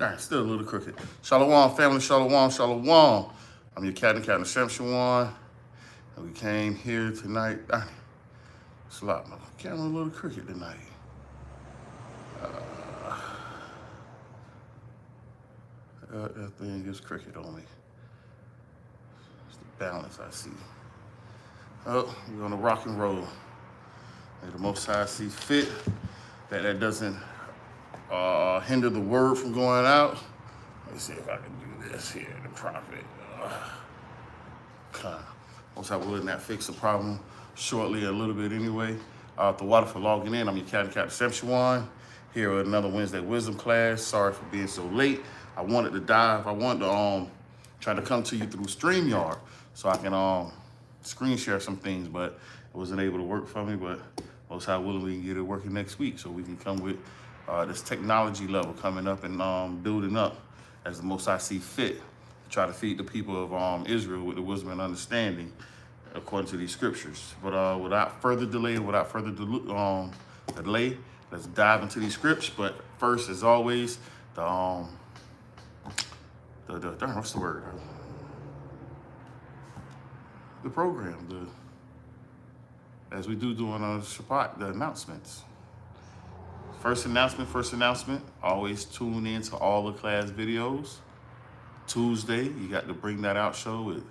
Darn, still a little crooked. Shalom, family, shalom, shalom. I'm your Captain Shamshawan, and we came here tonight. Darn, it's a lot. My camera a little crooked tonight. That thing is crooked on me. It's the balance I see. Oh, we're gonna rock and roll. May the Most High see fit that doesn't hinder the word from going out. Let me see if I can do this here, the prophet. Most High willing that fix the problem shortly a little bit anyway. The water for logging in. I'm your Captain Shamshawan here with another Wednesday wisdom class. Sorry for being so late. I wanted to try to come to you through StreamYard so I can screen share some things, but it wasn't able to work for me. But Most High willing, we can get it working next week so we can come with this technology level coming up and building up as the Most High see fit to try to feed the people of Israel with the wisdom and understanding according to these scriptures. But without further delay, let's dive into these scripts. But first, as always, darn, what's the word? The program, as we do during Shabbat, the announcements. First announcement, always tune in to all the class videos. Tuesday, you got the Bring That Out show with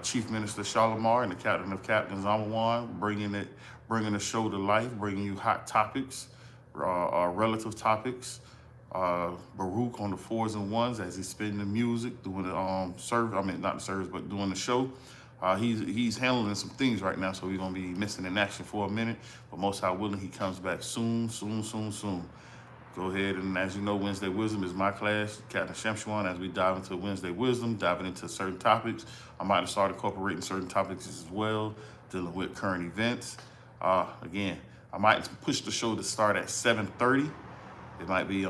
Chief Minister Shalimar and the Captain of Captains Amawan, bringing the show to life, bringing you hot topics, relative topics. Baruch on the 4s and 1s as he's spinning the music, doing the service. I mean, not the service, but doing the show. He's handling some things right now, so we're gonna be missing in action for a minute. But Most High willing, he comes back soon. Go ahead, and as you know, Wednesday Wisdom is my class, Captain Shamshawan. As we dive into Wednesday Wisdom, diving into certain topics, I might have started incorporating certain topics as well, dealing with current events. Again, I might push the show to start at 7:30. It might be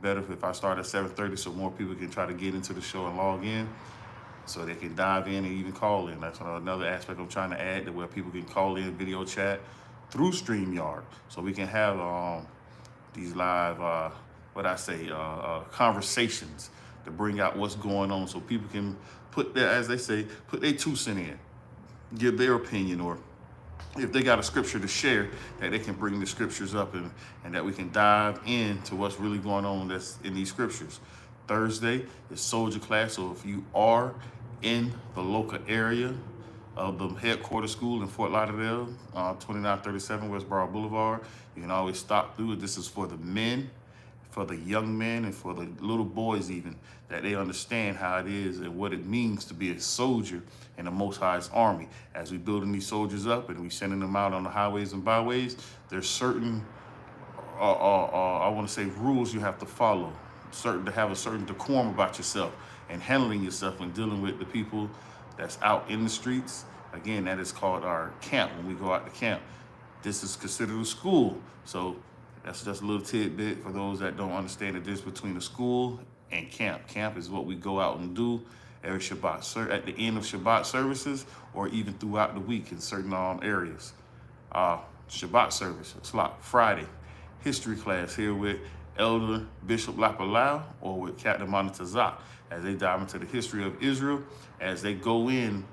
better if I start at 7:30 so more people can try to get into the show and log in so they can dive in and even call in. That's another aspect I'm trying to add, to where people can call in, video chat through StreamYard, so we can have these live, conversations to bring out what's going on, so people can put their, as they say, put their 2 cents in, give their opinion, or if they got a scripture to share, that they can bring the scriptures up and that we can dive into what's really going on that's in these scriptures. Thursday is soldier class, so if you are in the local area of the headquarters school in Fort Lauderdale, 2937 Westboro Boulevard, you can always stop through. This is for the men, for the young men, and for the little boys even, that they understand how it is and what it means to be a soldier in the Most High's army. As we building these soldiers up and we sending them out on the highways and byways, there's certain, rules you have to follow, to have a certain decorum about yourself and handling yourself when dealing with the people that's out in the streets. Again, that is called our camp. When we go out to camp, this is considered a school. So that's just a little tidbit for those that don't understand the difference between a school and camp. Camp is what we go out and do every Shabbat, at the end of Shabbat services, or even throughout the week in certain areas. Shabbat service, it's like Friday, history class here with Elder Bishop Lapalau or with Captain Monatazak, as they dive into the history of Israel, as they go in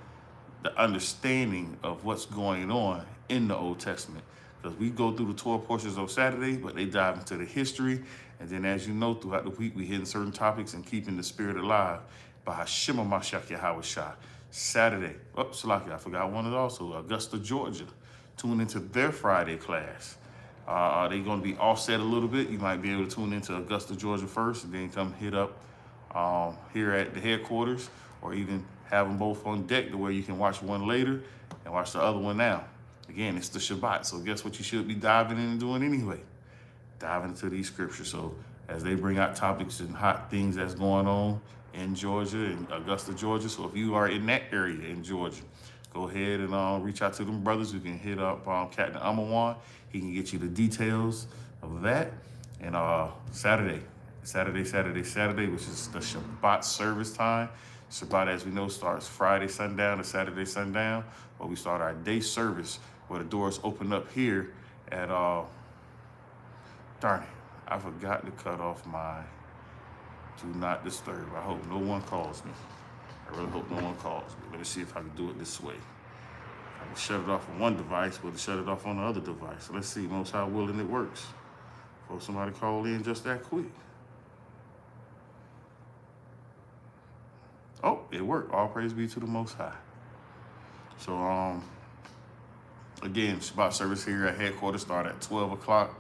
the understanding of what's going on in the Old Testament. Because we go through the 12 portions on Saturday, but they dive into the history. And then, as you know, throughout the week, we hitting certain topics and keeping the spirit alive by Hashem Mashiach Yahweh Shah. Saturday, Salaki, I forgot one is also Augusta, Georgia. Tune into their Friday class. They're going to be offset a little bit. You might be able to tune into Augusta, Georgia first, and then come hit up here at the headquarters, or even have them both on deck to where you can watch one later and watch the other one now. Again, it's the Shabbat, so guess what you should be diving in and doing anyway? Diving into these scriptures. So as they bring out topics and hot things that's going on in Georgia and Augusta, Georgia. So if you are in that area in Georgia, go ahead and reach out to them brothers. You can hit up Captain Amawan. He can get you the details of that. And Saturday, which is the Shabbat service time. Shabbat, as we know, starts Friday sundown to Saturday sundown, but we start our day service where the doors open up here at, darn it, I forgot to cut off my Do not disturb. I hope no one calls me. I really hope no one calls me. Let me see if I can do it this way. I can shut it off on one device, but to shut it off on the other device. So let's see, most high willing it works. Before somebody call in just that quick. Oh, it worked. All praise be to the Most High. So, again, Shabbat service here at headquarters start at 12 o'clock.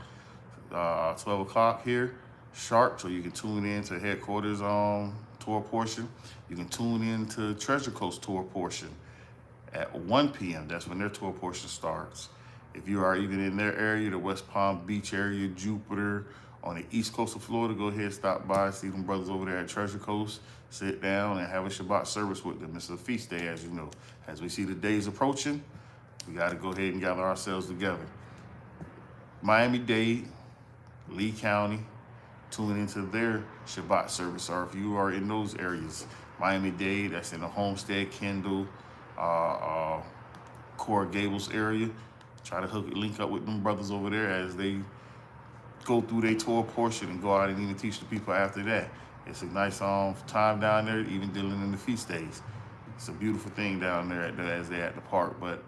12 o'clock here, sharp. So you can tune in to headquarters tour portion. You can tune in to Treasure Coast tour portion at 1 p.m. That's when their tour portion starts. If you are even in their area, the West Palm Beach area, Jupiter, on the east coast of Florida, go ahead, stop by, see them brothers over there at Treasure Coast, sit down and have a Shabbat service with them. It's a feast day, as you know. As we see the days approaching, we got to go ahead and gather ourselves together. Miami-Dade, Lee County, tune into their Shabbat service. Or if you are in those areas, Miami-Dade, that's in the Homestead, Kendall, Coral Gables area, try to link up with them brothers over there as they go through their tour portion and go out and even teach the people after that. It's a nice time down there, even dealing in the feast days. It's a beautiful thing down there as they're at the park. But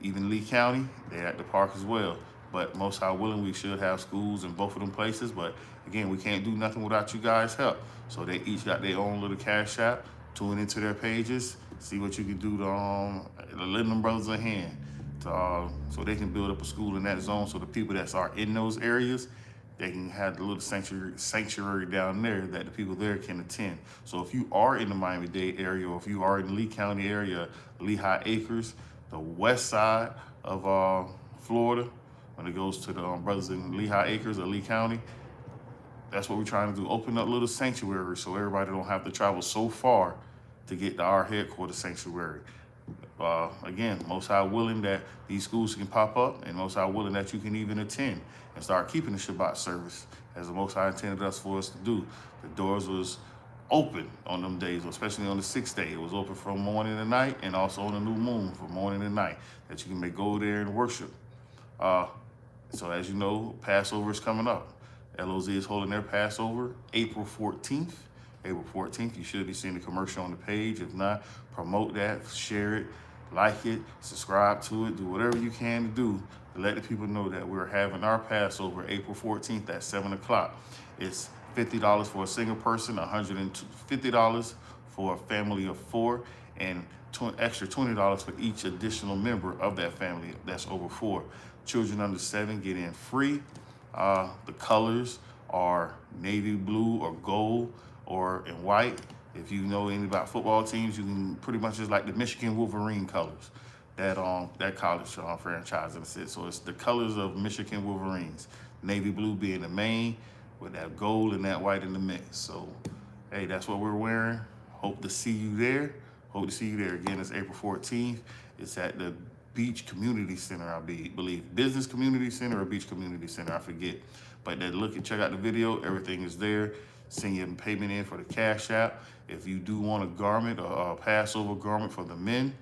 even Lee County, they're at the park as well. But most high willing, we should have schools in both of them places. But again, we can't do nothing without you guys' help. So they each got their own little cash app. Tune into their pages, see what you can do to lend them brothers a hand. So they can build up a school in that zone, so the people that are in those areas, they can have the little sanctuary down there that the people there can attend. So if you are in the Miami-Dade area, or if you are in the Lee County area, Lehigh Acres, the west side of Florida, when it goes to the brothers in Lehigh Acres or Lee County, that's what we're trying to do. Open up little sanctuaries so everybody don't have to travel so far to get to our headquarters sanctuary. Again, most high willing that these schools can pop up, and most high willing that you can even attend and start keeping the Shabbat service as the most high intended us for us to do. The doors was open on them days, especially on the 6th day. It was open from morning to night, and also on the new moon from morning to night, that you can go there and worship. So as you know, Passover is coming up. LOZ is holding their Passover April 14th. April 14th, you should be seeing the commercial on the page. If not, promote that, share it, like it, subscribe to it, do whatever you can to do to let the people know that we're having our Passover April 14th at 7 o'clock. It's $50 for a single person, $150 for a family of 4, and extra $20 for each additional member of that family that's over 4. Children under 7 get in free. The colors are navy blue or gold or in white. If you know anything about football teams, you can pretty much just like the Michigan Wolverine colors, that college franchise. So it's the colors of Michigan Wolverines. Navy blue being the main, with that gold and that white in the mix. So, hey, that's what we're wearing. Hope to see you there. Hope to see you there. Again, it's April 14th. It's at the Beach Community Center, I believe. Business Community Center or Beach Community Center, I forget. But check out the video. Everything is there. Send your payment in for the Cash App. If you do want a garment, a Passover garment for the men,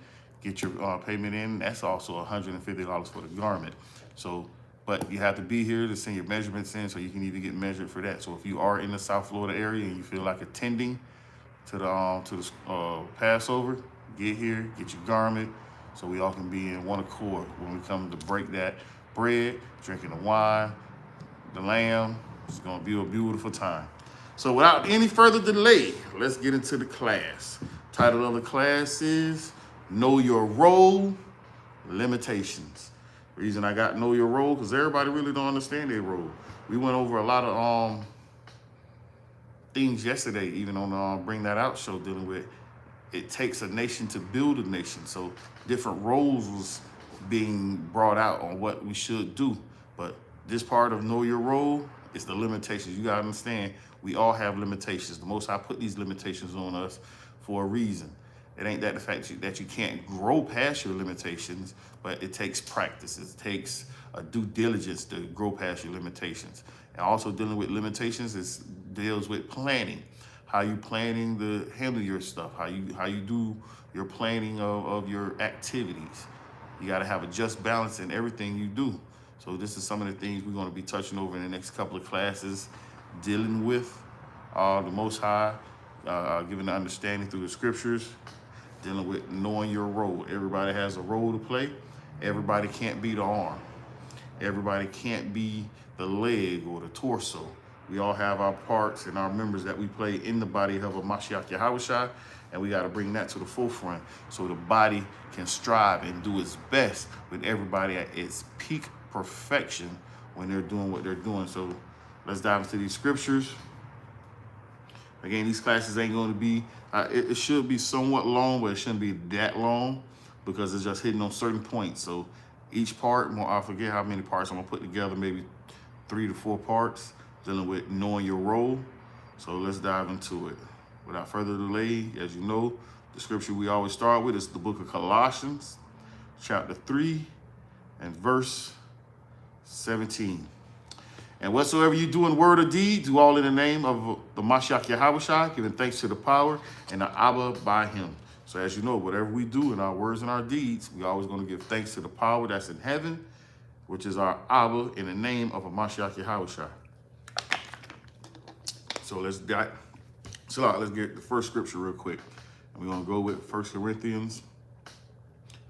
get your payment in. That's also $150 for the garment. So, but you have to be here to send your measurements in so you can even get measured for that. So if you are in the South Florida area and you feel like attending to the Passover, get here, get your garment, so we all can be in one accord when we come to break that bread, drinking the wine, the lamb. It's going to be a beautiful time. So without any further delay, let's get into the class. Title of the class is Know Your Role, Limitations. Reason I got Know Your Role, because everybody really don't understand their role. We went over a lot of things yesterday, even on the Bring That Out show, dealing with it takes a nation to build a nation. So different roles was being brought out on what we should do. But this part of Know Your Role is the limitations. You gotta understand, we all have limitations. The Most High put these limitations on us for a reason. It ain't that the fact that you can't grow past your limitations, but it takes practice. It takes a due diligence to grow past your limitations. And also dealing with limitations deals with planning. How you planning to handle your stuff, how you do your planning of your activities. You got to have a just balance in everything you do. So this is some of the things we're going to be touching over in the next couple of classes, dealing with The Most High, giving the understanding through the scriptures, dealing with knowing your role. Everybody has a role to play. Everybody can't be the arm. Everybody can't be the leg or the torso. We all have our parts and our members that we play in the body of a Mashiach Yahushua, and we got to bring that to the forefront so the body can strive and do its best with everybody at its peak perfection when they're doing what they're doing. So let's dive into these scriptures. Again, these classes ain't going to be, it should be somewhat long, but it shouldn't be that long because it's just hitting on certain points. So each part, I forget how many parts I'm going to put together, maybe 3 to 4 parts, dealing with knowing your role. So let's dive into it. Without further delay, as you know, the scripture we always start with is the book of Colossians, chapter 3 and verse 17. And whatsoever you do in word or deed, do all in the name of the Mashiach Yahushua, giving thanks to the power and the Abba by him. So as you know, whatever we do in our words and our deeds, we always going to give thanks to the power that's in heaven, which is our Abba, in the name of a Mashiach Yahushua. So let's get the first scripture real quick. And we're going to go with 1 Corinthians.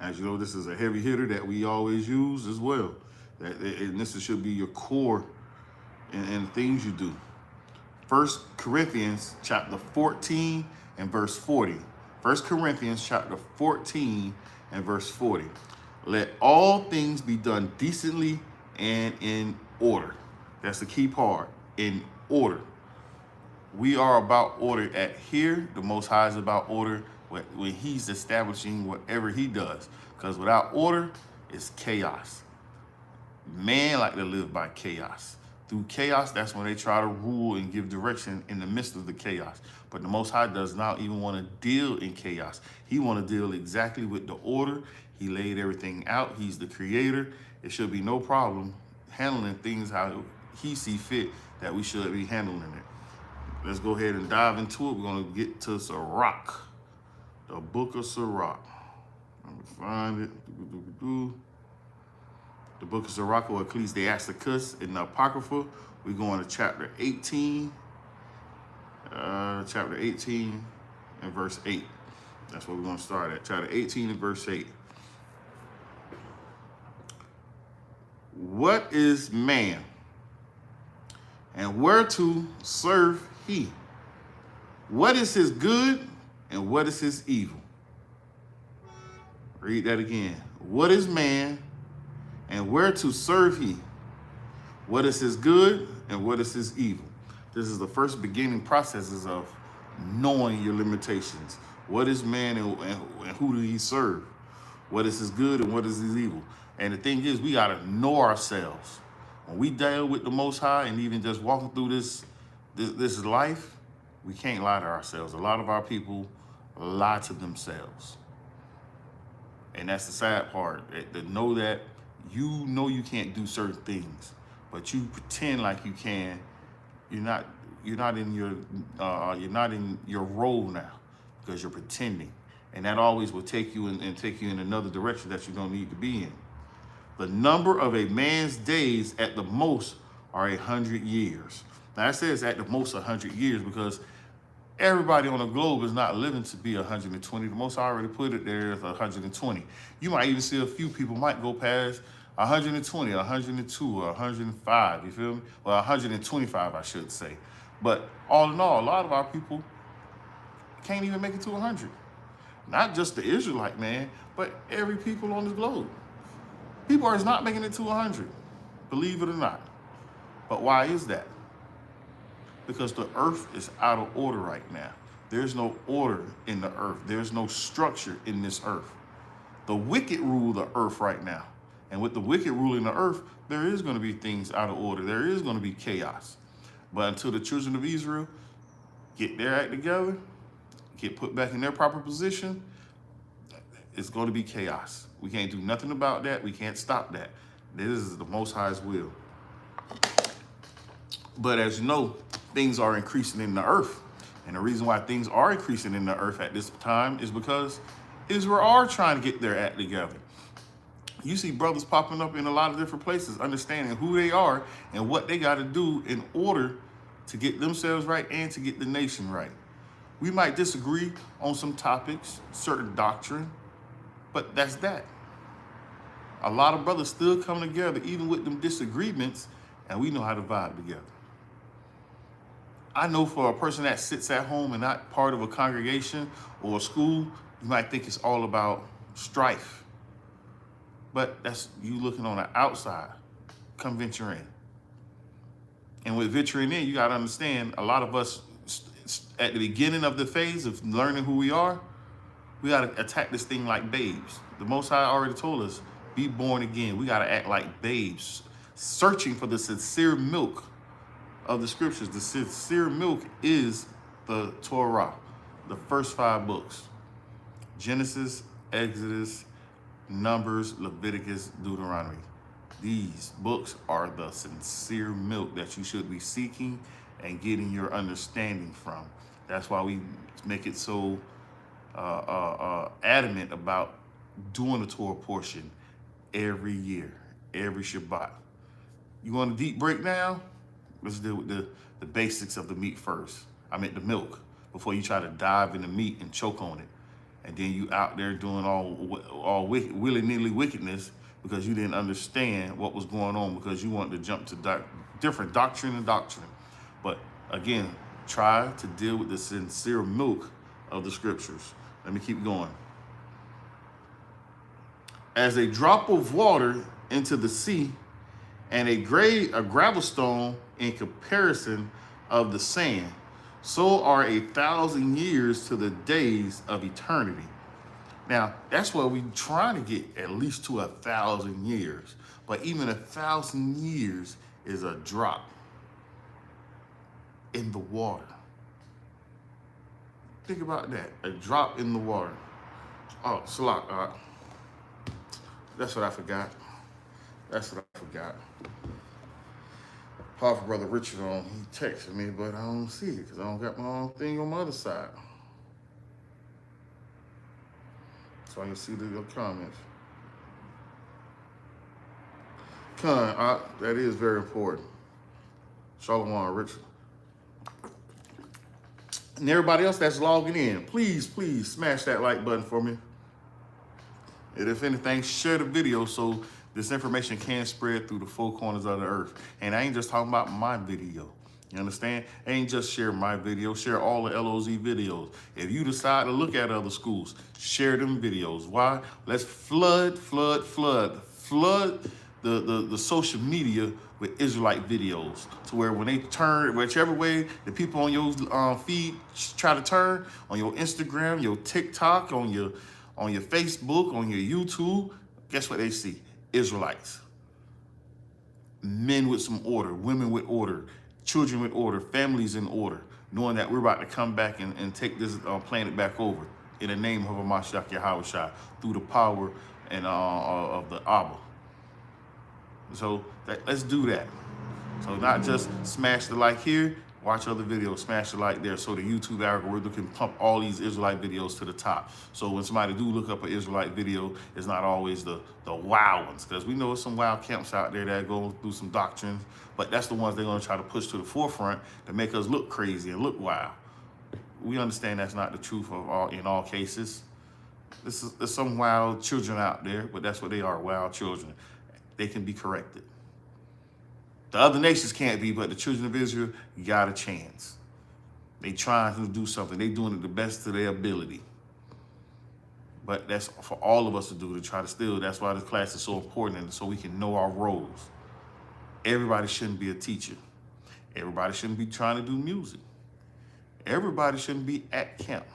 As you know, this is a heavy hitter that we always use as well. And this should be your core in things you do. 1 Corinthians chapter 14 and verse 40. 1 Corinthians chapter 14 and verse 40. Let all things be done decently and in order. That's the key part, in order. We are about order at here. The Most High is about order when he's establishing whatever he does. Because without order, it's chaos. Man like to live by chaos. Through chaos, that's when they try to rule and give direction in the midst of the chaos. But the Most High does not even want to deal in chaos. He want to deal exactly with the order. He laid everything out. He's the creator. It should be no problem handling things how he see fit that we should be handling it. Let's go ahead and dive into it. We're going to get to Sirach, the book of Sirach. Let me find it. The book of Sirach, or Ecclesiasticus in the Apocrypha. We're going to chapter 18. Chapter 18 and verse 8. That's what we're going to start at. Chapter 18 and verse 8. What is man? And whereto serve he? What is his good and what is his evil? Read that again. What is man and whereto serve he? What is his good and what is his evil? This is the first beginning processes of knowing your limitations. What is man and who do he serve? What is his good and what is his evil? And the thing is, we got to know ourselves. When we deal with the Most High and even just walking through this life, we can't lie to ourselves. A lot of our people lie to themselves. And that's the sad part, to know that you know you can't do certain things, but you pretend like you can. You're not in your role now because you're pretending. And that always will take you and take you in another direction that you don't need to be in. The number of a man's days at the most are 100 years. Now it says at the most 100 years because everybody on the globe is not living to be 120. The Most I already put it there as 120. You might even see a few people might go past 120, 102, or 105, you feel me? Well, 125, I should say. But all in all, a lot of our people can't even make it to 100. Not just the Israelite man, but every people on this globe. People are not making it to 100, believe it or not. But why is that? Because the earth is out of order right now. There's no order in the earth. There's no structure in this earth. The wicked rule the earth right now. And with the wicked ruling the earth, there is going to be things out of order. There is going to be chaos. But until the children of Israel get their act together, get put back in their proper position, it's going to be chaos. We can't do nothing about that. We can't stop that. This is the Most High's will. But as you know, things are increasing in the earth. And the reason why things are increasing in the earth at this time is because Israel are trying to get their act together. You see brothers popping up in a lot of different places, understanding who they are and what they got to do in order to get themselves right and to get the nation right. We might disagree on some topics, certain doctrine, but that's that. A lot of brothers still come together, even with them disagreements, and we know how to vibe together. I know for a person that sits at home and not part of a congregation or a school, you might think it's all about strife. But that's you looking on the outside. Come venture in. And with venturing in, you got to understand, a lot of us at the beginning of the phase of learning who we are, we got to attack this thing like babes. The Most High already told us, be born again. We got to act like babes, searching for the sincere milk of the scriptures. The sincere milk is the Torah, the first 5 books: Genesis, Exodus, Numbers, Leviticus, Deuteronomy. These books are the sincere milk that you should be seeking and getting your understanding from. That's why we make it so adamant about doing the Torah portion every year, every Shabbat. You want a deep breakdown? Let's deal with the basics of the meat first. I meant the milk, before you try to dive in the meat and choke on it. And then you out there doing all willy-nilly wickedness because you didn't understand what was going on, because you wanted to jump to different doctrine and doctrine. But again, try to deal with the sincere milk of the scriptures. Let me keep going. As a drop of water into the sea, and a gravel stone in comparison of the sand, so are 1,000 years to the days of eternity. Now, that's what we're trying to get, at least to 1,000 years. But even 1,000 years is a drop in the water. Think about that, a drop in the water. Oh, Salak, that's what I forgot. Powerful Brother Richard he texted me, but I don't see it because I don't got my own thing on my other side. So I can see the comments. That is very important. Shalom, Richard. And everybody else that's logging in, please smash that like button for me. And if anything, share the video so this information can spread through the 4 corners of the earth. And I ain't just talking about my video. You understand? I ain't just share my video, share all the LOZ videos. If you decide to look at other schools, share them videos. Why? Let's flood the social media with Israelite videos, to where when they turn, whichever way the people on your feed try to turn, on your Instagram, your TikTok, on your Facebook, on your YouTube, guess what they see? Israelites. Men with some order, women with order, children with order, families in order, knowing that we're about to come back and take this planet back over in the name of Mashiach Yahushua through the power and of the Abba. So let's do that. So not just smash the like here, watch other videos, smash the like there, so the YouTube algorithm can pump all these Israelite videos to the top. So when somebody do look up an Israelite video, it's not always the wild ones, because we know there's some wild camps out there that go through some doctrines, but that's the ones they're going to try to push to the forefront to make us look crazy and look wild. We understand that's not the truth in all cases. There's some wild children out there, but that's what they are, wild children. They can be corrected. The other nations can't be, but the children of Israel got a chance. They trying to do something. They doing it the best of their ability. But that's for all of us to do, to try to still. That's why this class is so important, and so we can know our roles. Everybody shouldn't be a teacher. Everybody shouldn't be trying to do music. Everybody shouldn't be at camp.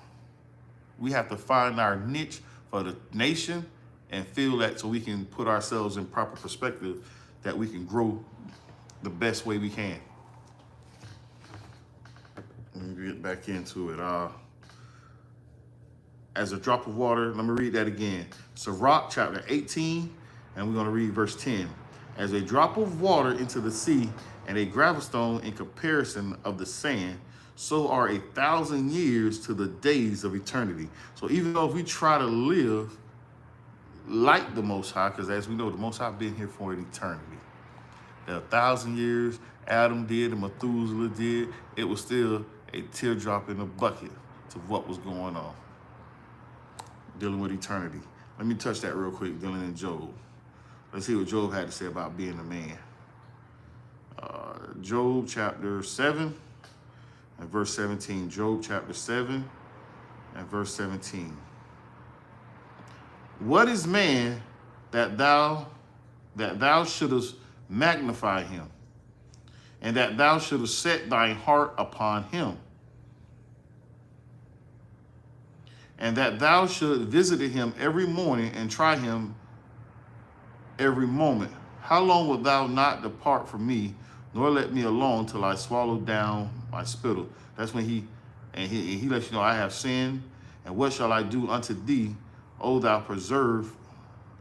We have to find our niche for the nation and feel that, so we can put ourselves in proper perspective, that we can grow the best way we can. Let me get back into it. As a drop of water, let me read that again. Sirach chapter 18, and we're going to read verse 10. As a drop of water into the sea, and a gravel stone in comparison of the sand, so are 1,000 years to the days of eternity. So even though if we try to live like the Most High, because as we know, the Most High been here for an eternity. 1,000 years Adam did and Methuselah did, it was still a teardrop in the bucket to what was going on, dealing with eternity. Let me touch that real quick, dealing in Job. Let's see what Job had to say about being a man. Job chapter 7 and verse 17. Job chapter 7 and verse 17. What is man that thou shouldest magnify him, and that thou shouldest set thine heart upon him, and that thou should visit him every morning and try him every moment? How long wilt thou not depart from me, nor let me alone till I swallow down my spittle? That's when he lets you know, I have sinned, and what shall I do unto thee, O thou preserver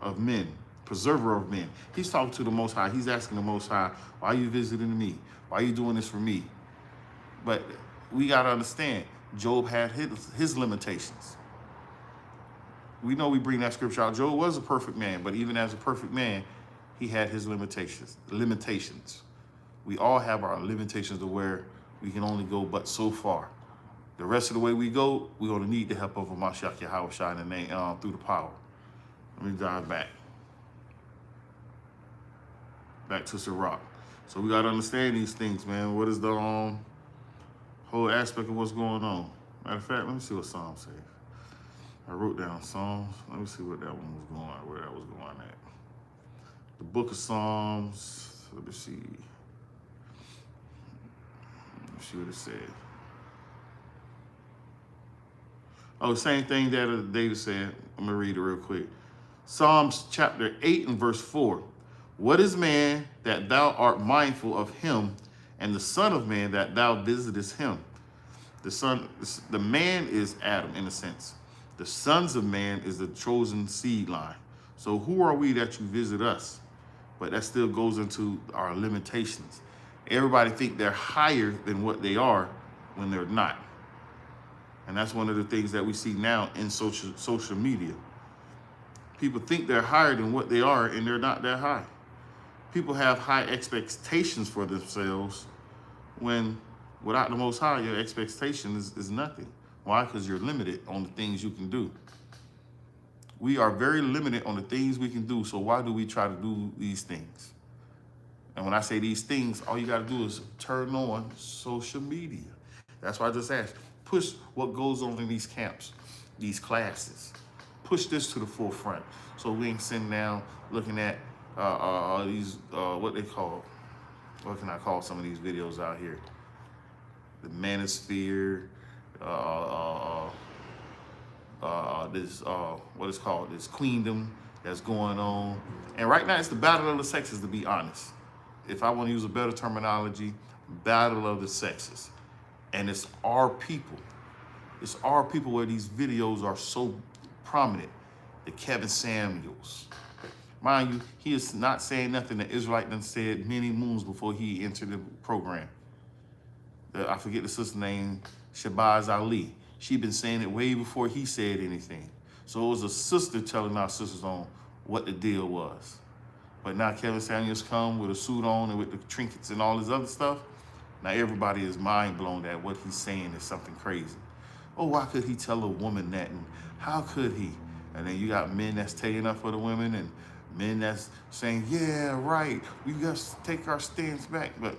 of men? He's talking to the Most High. He's asking the Most High, why are you visiting me? Why are you doing this for me? But we got to understand, Job had his limitations. We know we bring that scripture out. Job was a perfect man, but even as a perfect man, he had his limitations. We all have our limitations to where we can only go but so far. The rest of the way we go, we're going to need the help of Mashiach Yahweh in the name, through the power. Let me dive back to Sirach. So we got to understand these things, man. What is the whole aspect of what's going on? Matter of fact, let me see what Psalm says. I wrote down Psalms. Let me see what that one was going, where that was going at. The book of Psalms. Let me see. Let's see what it said. Oh, same thing that David said. I'm going to read it real quick. Psalms chapter 8 and verse 4. What is man that thou art mindful of him, and the son of man that thou visitest him? The man is Adam in a sense. The sons of man is the chosen seed line. So who are we that you visit us? But that still goes into our limitations. Everybody think they're higher than what they are when they're not. And that's one of the things that we see now in social media. People think they're higher than what they are, and they're not that high. People have high expectations for themselves when without the Most High, your expectation is nothing. Why? Because you're limited on the things you can do. We are very limited on the things we can do, so why do we try to do these things? And when I say these things, all you got to do is turn on social media. That's why I just asked, push what goes on in these camps, these classes. Push this to the forefront so we ain't sitting down looking at these, what can I call some of these videos out here? The manosphere, what is called this queendom that's going on. And right now it's the battle of the sexes, to be honest. If I want to use a better terminology, battle of the sexes. And it's our people. It's our people where these videos are so prominent. The Kevin Samuels. Mind you, he is not saying nothing that Israelite done said many moons before he entered the program. I forget the sister's name, Shabazz Ali. She'd been saying it way before he said anything. So it was a sister telling our sisters on what the deal was. But now Kevin Samuels come with a suit on and with the trinkets and all this other stuff. Now everybody is mind blown that what he's saying is something crazy. Oh, why could he tell a woman that? And how could he? And then you got men that's taking up for the women and men that's saying, yeah, right, we got to take our stance back. But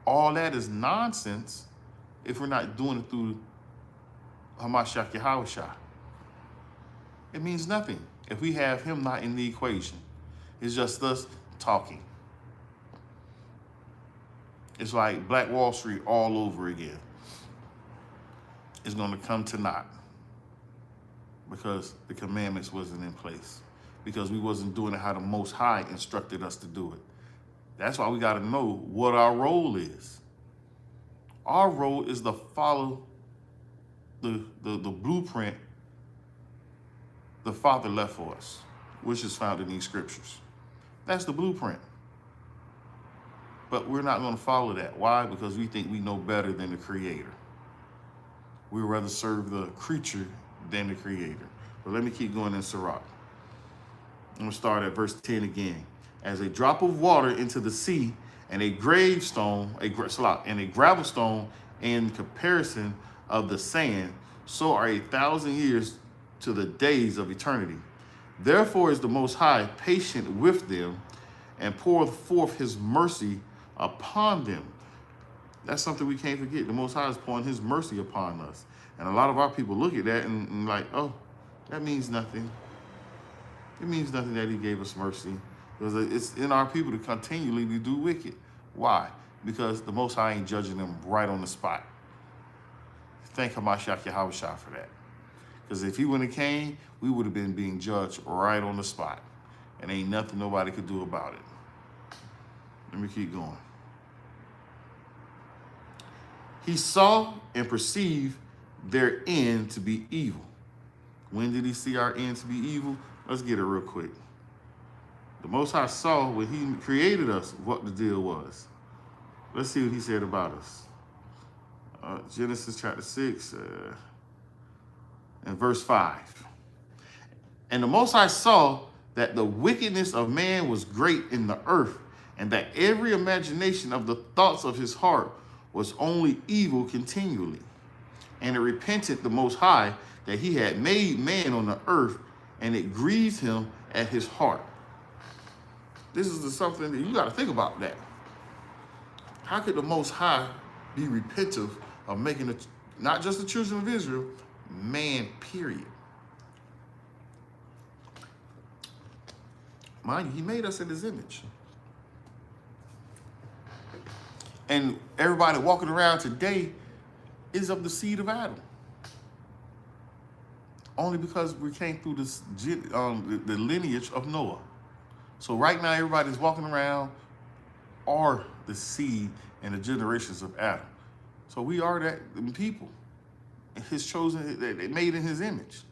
all that is nonsense if we're not doing it through Hamashiach Yahweh. It means nothing if we have him not in the equation. It's just us talking. It's like Black Wall Street all over again. It's going to come to naught because the commandments wasn't in place, because we wasn't doing it how the Most High instructed us to do it. That's why we got to know what our role is. Our role is to follow the blueprint the Father left for us, which is found in these scriptures. That's the blueprint. But we're not going to follow that. Why? Because we think we know better than the Creator. We'd rather serve the creature than the Creator. But let me keep going in Sirach. I'm going to start at verse 10 again. As a drop of water into the sea, and a gravestone, and a gravel stone in comparison of the sand, so are 1,000 years to the days of eternity. Therefore is the Most High patient with them and poureth forth his mercy upon them. That's something we can't forget. The Most High is pouring his mercy upon us. And a lot of our people look at that and like, oh, that means nothing. It means nothing that he gave us mercy. Because it's in our people to continually do wicked. Why? Because the Most High ain't judging them right on the spot. Thank Hamashiach Yahweh Shah for that. Because if he wouldn't have came, we would have been being judged right on the spot. And ain't nothing nobody could do about it. Let me keep going. He saw and perceived their end to be evil. When did he see our end to be evil? Let's get it real quick. The Most High saw when he created us what the deal was. Let's see what he said about us. Genesis chapter 6 and verse 5. And the Most High saw that the wickedness of man was great in the earth, and that every imagination of the thoughts of his heart was only evil continually. And it repented the Most High that he had made man on the earth, and it grieved him at his heart. This is something that you got to think about that. How could the Most High be repentive of making not just the children of Israel, man, period? Mind you, he made us in his image. And everybody walking around today is of the seed of Adam. Only because we came through this, the lineage of Noah. So right now, everybody's walking around are the seed and the generations of Adam. So we are that people, his chosen, they made in his image.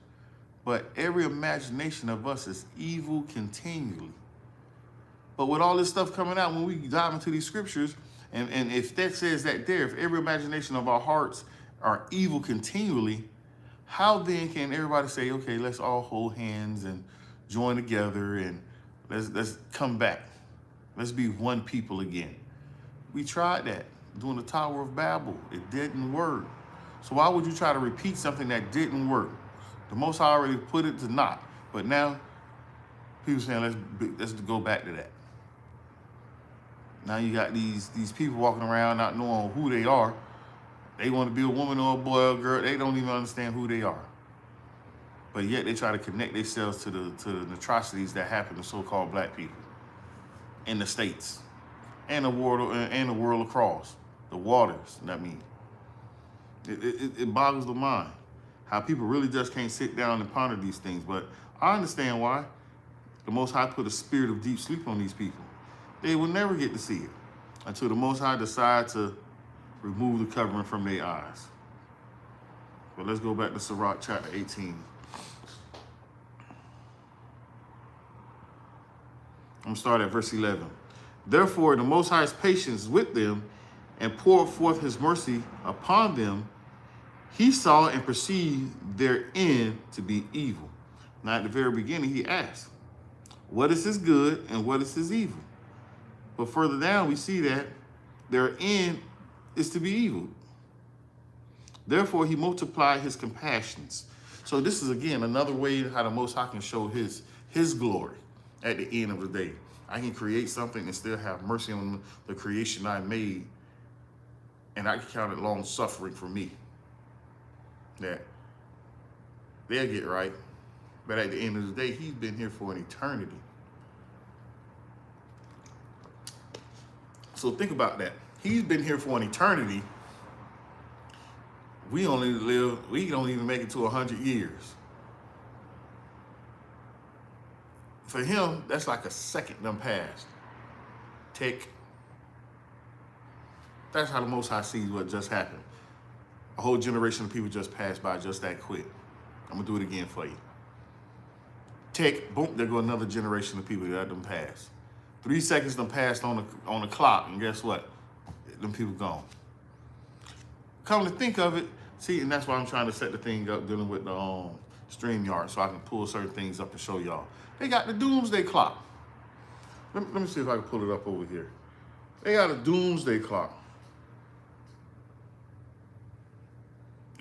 But every imagination of us is evil continually. But with all this stuff coming out, when we dive into these scriptures, and if that says that there, if every imagination of our hearts are evil continually, how then can everybody say, okay, let's all hold hands and join together and let's come back. Let's be one people again. We tried that during the Tower of Babel. It didn't work. So why would you try to repeat something that didn't work? The Most High already put it to naught. But now people saying, let's go back to that. Now you got these people walking around not knowing who they are. They want to be a woman or a boy or a girl. They don't even understand who they are. But yet they try to connect themselves to the atrocities that happen to so-called black people in the States and the world across the waters. I mean, it boggles the mind how people really just can't sit down and ponder these things. But I understand why. The Most High put a spirit of deep sleep on these people. They will never get to see it until the Most High decide to remove the covering from their eyes. But let's go back to Sirach chapter 18. I'm going to start at verse 11. Therefore, the Most High's patience with them and poured forth his mercy upon them. He saw and perceived their end to be evil. Now, at the very beginning, he asked, what is his good and what is his evil? But further down, we see that their end is to be evil. Therefore, he multiplied his compassions. So this is, again, another way how the Most High can show his glory at the end of the day. I can create something and still have mercy on the creation I made, and I can count it long suffering for me. That they'll get right. But at the end of the day, he's been here for an eternity. So think about that. He's been here for an eternity. We don't even make it to 100 years. For him, that's like a second done passed. Tick. That's how the Most High sees what just happened. A whole generation of people just passed by just that quick. I'm going to do it again for you. Tick, boom, there go another generation of people that done passed. 3 seconds done passed on the clock, and guess what? Them people gone. Come to think of it, see, and that's why I'm trying to set the thing up dealing with the StreamYard so I can pull certain things up and show y'all. They got the doomsday clock. Let me see if I can pull it up over here. They got a doomsday clock.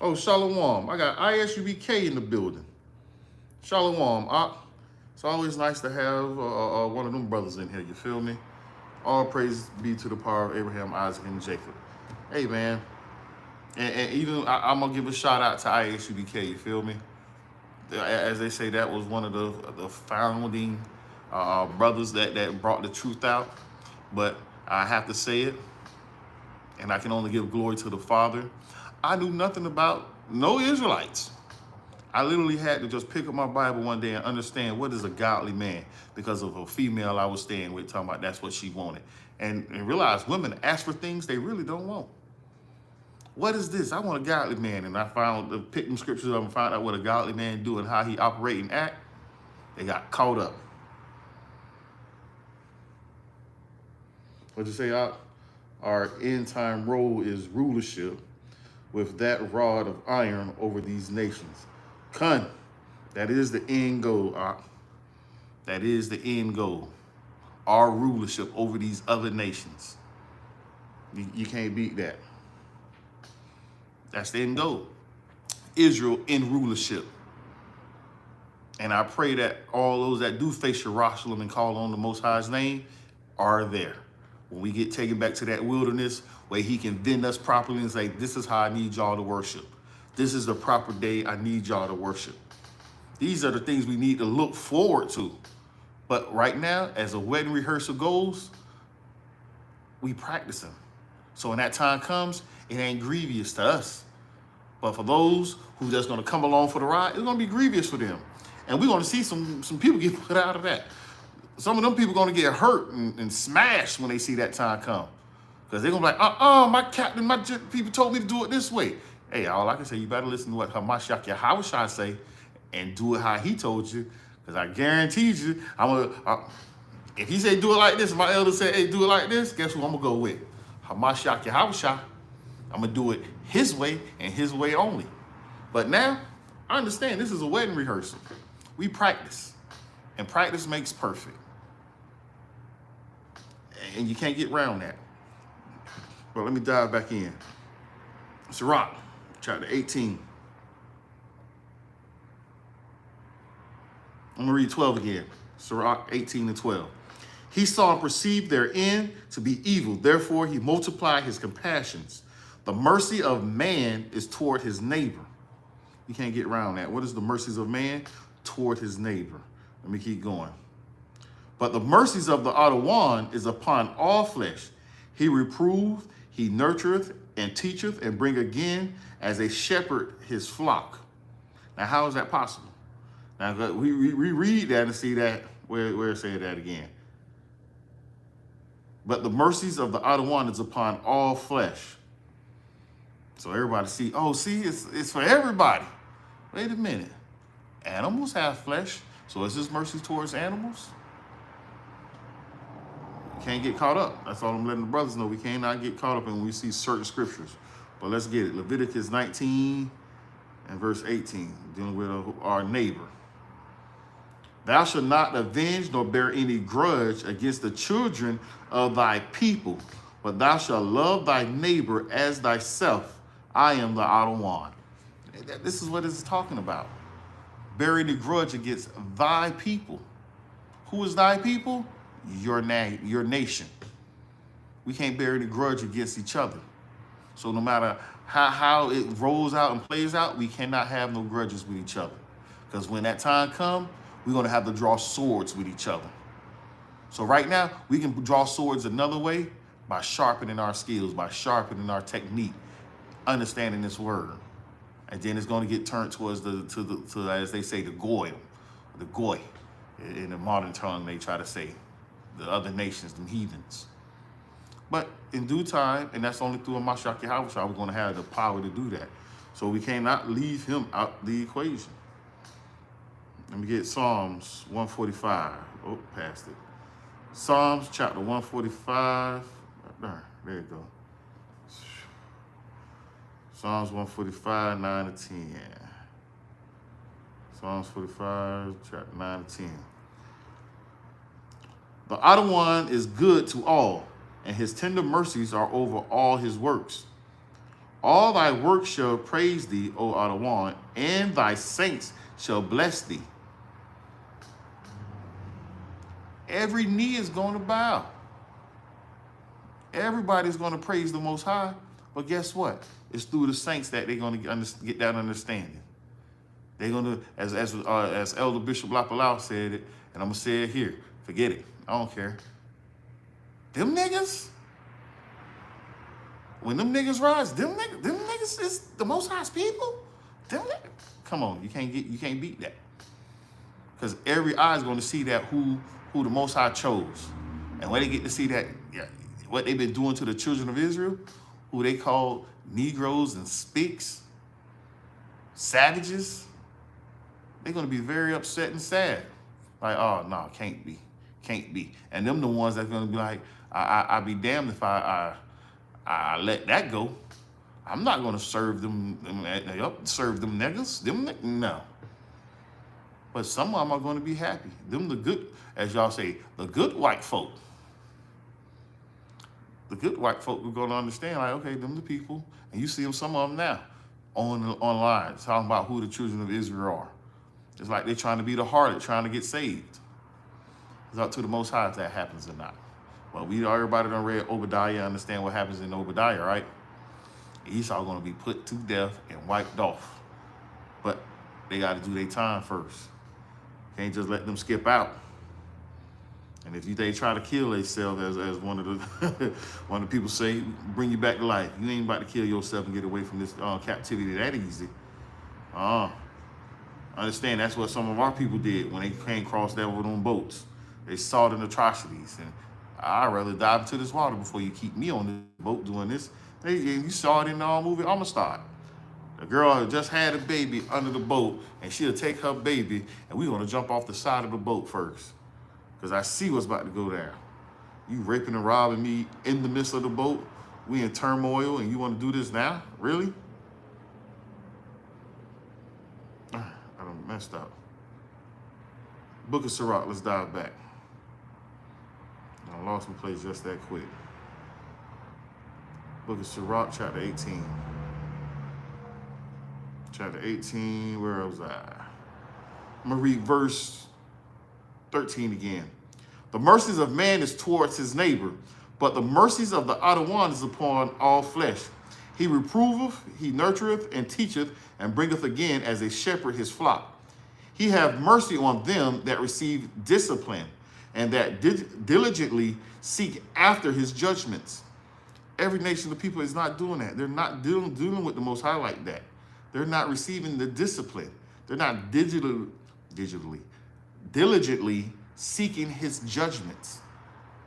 Oh, Shalom. I got ISUBK in the building. Shalom. It's always nice to have one of them brothers in here. You feel me? All praise be to the power of Abraham, Isaac, and Jacob. Hey, man. And even I'm going to give a shout out to ISUBK. You feel me? As they say, that was one of the founding brothers that brought the truth out. But I have to say it, and I can only give glory to the Father. I knew nothing about no Israelites. I literally had to just pick up my Bible one day and understand what is a godly man because of a female I was staying with, talking about that's what she wanted. And realize women ask for things they really don't want. What is this? I want a godly man. And I picked them scriptures up and found out what a godly man do and how he operate and act. They got caught up. What'd you say, Op? Our end time role is rulership with that rod of iron over these nations. That is the end goal, Op. That is the end goal. Our rulership over these other nations. You can't beat that. That's the end goal. Israel in rulership. And I pray that all those that do face Jerusalem and call on the Most High's name are there. When we get taken back to that wilderness where he can vend us properly and say, this is how I need y'all to worship. This is the proper day I need y'all to worship. These are the things we need to look forward to. But right now, as a wedding rehearsal goes, we practice them. So when that time comes, it ain't grievous to us. But for those who just going to come along for the ride, it's going to be grievous for them. And we're going to see some people get put out of that. Some of them people going to get hurt and smashed when they see that time come. Because they're going to be like, my captain, my people told me to do it this way. Hey, all I can say, you better listen to what Hamashiach Yahweh say and do it how he told you. Because I guarantee you, if he say do it like this, my elder said, hey, do it like this, guess who I'm going to go with? Hamashiach Yahweh. I'm going to do it his way and his way only. But now, I understand this is a wedding rehearsal. We practice. And practice makes perfect. And you can't get around that. But let me dive back in. Sirach, chapter 18. I'm going to read 12 again. Sirach 18 and 12. He saw and perceived their end to be evil. Therefore, he multiplied his compassions. The mercy of man is toward his neighbor. You can't get around that. What is the mercies of man? Toward his neighbor. Let me keep going. But the mercies of the Adawan is upon all flesh. He reproveth, he nurtureth, and teacheth, and bring again as a shepherd his flock. Now, how is that possible? Now, we read that and see that, where it said that again. But the mercies of the Adawan is upon all flesh. So everybody see, it's for everybody. Wait a minute. Animals have flesh. So is this mercy towards animals? You can't get caught up. That's all I'm letting the brothers know. We cannot get caught up when we see certain scriptures. But let's get it. Leviticus 19 and verse 18, dealing with our neighbor. Thou shalt not avenge nor bear any grudge against the children of thy people, but thou shalt love thy neighbor as thyself. I am the Adawan. This is what it's talking about. Bear any grudge against thy people. Who is thy people? Your nation. We can't bear any grudge against each other. So no matter how it rolls out and plays out, we cannot have no grudges with each other. Because when that time comes, we're going to have to draw swords with each other. So right now, we can draw swords another way by sharpening our skills, by sharpening our technique, understanding this word. And then it's going to get turned towards to as they say, the goy. In the modern tongue, they try to say the other nations, the heathens. But in due time, and that's only through a Mashiach Yahweh, we're going to have the power to do that. So we cannot leave him out the equation. Let me get Psalms 145. Oh, past it. Psalms chapter 145. There you go. Psalms 145, 9 to 10. Psalms 45, chapter 9 to 10. The Adawan is good to all, and his tender mercies are over all his works. All thy works shall praise thee, O Adawan, and thy saints shall bless thee. Every knee is going to bow. Everybody's going to praise the Most High. But guess what? It's through the saints that they're going to get that understanding. They're going to, as Elder Bishop Lapalau said it, and I'm going to say it here. Forget it. I don't care. Them niggas, when them niggas rise, them niggas is the Most High's people. Them niggas. Come on, you can't beat that. Because every eye is going to see that who the Most High chose. And when they get to see that, what they've been doing to the children of Israel, who they call Negroes and Speaks, savages, they're going to be very upset and sad. Like, oh, no, can't be. And them the ones that's going to be like, I'd be damned if I let that go. I'm not going to serve them niggas. No. But some of them are going to be happy. Them the good, as y'all say, the good white folk. The good white folk are going to understand, like, okay, them the people. And you see them, some of them now, online, talking about who the children of Israel are. It's like they're trying to be the harlot, trying to get saved. It's up to the Most High if that happens or not. Well, everybody done read Obadiah, understand what happens in Obadiah, right? Esau going to be put to death and wiped off. But they got to do their time first. Can't just let them skip out. And if they try to kill themselves, as one of the people say, bring you back to life. You ain't about to kill yourself and get away from this captivity that easy. Understand that's what some of our people did when they came across that with on boats. They saw the atrocities, and I'd rather dive into this water before you keep me on this boat doing this. You saw it in the movie Amistad. The girl just had a baby under the boat, and she'll take her baby, and we're gonna jump off the side of the boat first, because I see what's about to go down. You raping and robbing me in the midst of the boat. We in turmoil, and you want to do this now? Really? I done messed up. Book of Sirach, let's dive back. I lost my place just that quick. Book of Sirach, chapter 18. Chapter 18, where was I? I'm gonna read verse 13 again. The mercies of man is towards his neighbor, but the mercies of the Adawan is upon all flesh. He reproveth, he nurtureth, and teacheth, and bringeth again as a shepherd his flock. He have mercy on them that receive discipline, and that diligently seek after his judgments. Every nation of people is not doing that. They're not dealing with the Most High like that. They're not receiving the discipline. They're not diligently seeking his judgments.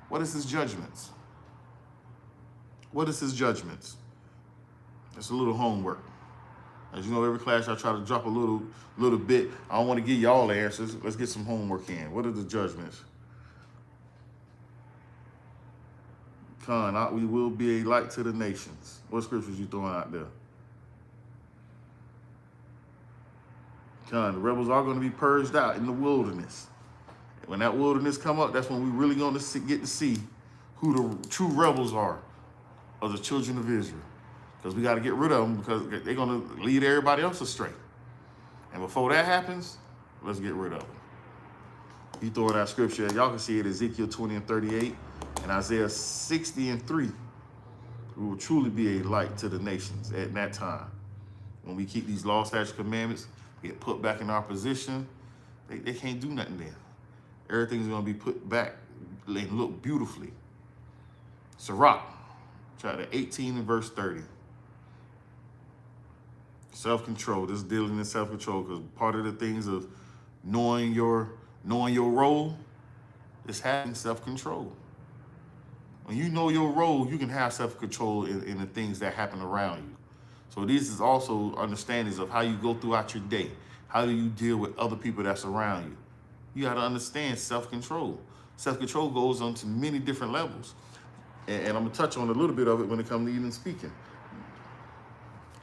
What is his judgments? What is his judgments? It's a little homework. As you know, every class I try to drop a little bit. I don't want to give you all the answers. Let's get some homework in. What are the judgments? We will be a light to the nations. What scriptures you throwing out there? The rebels are going to be purged out in the wilderness. When that wilderness come up, that's when we really going to get to see who the true rebels are of the children of Israel. Because we got to get rid of them, because they're going to lead everybody else astray. And before that happens, let's get rid of them. You throw that scripture, y'all can see it, Ezekiel 20 and 38, and Isaiah 60 and 3. We will truly be a light to the nations at that time. When we keep these law, statutes, commandments, get put back in our position, they can't do nothing then. Everything's going to be put back and look beautifully. Sirach, chapter 18 and verse 30. Self-control. This is dealing in self-control, because part of the things of knowing your role is having self-control. When you know your role, you can have self-control in the things that happen around you. So this is also understandings of how you go throughout your day. How do you deal with other people that's around you? You got to understand self-control. Self-control goes on to many different levels. And I'm going to touch on a little bit of it when it comes to even speaking.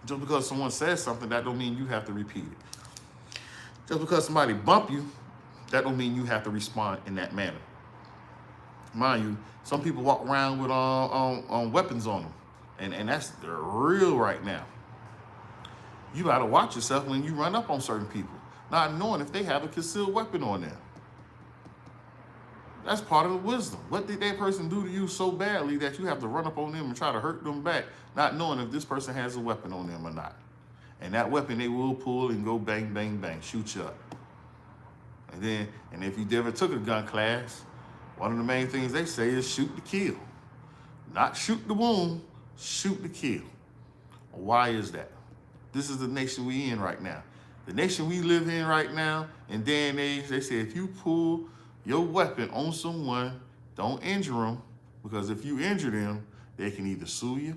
Just because someone says something, that don't mean you have to repeat it. Just because somebody bump you, that don't mean you have to respond in that manner. Mind you, some people walk around with weapons on them, and that's real right now. You got to watch yourself when you run up on certain people, not knowing if they have a concealed weapon on them. That's part of the wisdom. What did that person do to you so badly that you have to run up on them and try to hurt them back, not knowing if this person has a weapon on them or not? And that weapon they will pull and go bang, bang, bang, shoot you up. And if you ever took a gun class, one of the main things they say is shoot to kill. Not shoot to wound, shoot to kill. Why is that? This is the nation we in right now. The nation we live in right now, in day and age, they say if you pull your weapon on someone, don't injure them, because if you injure them, they can either sue you.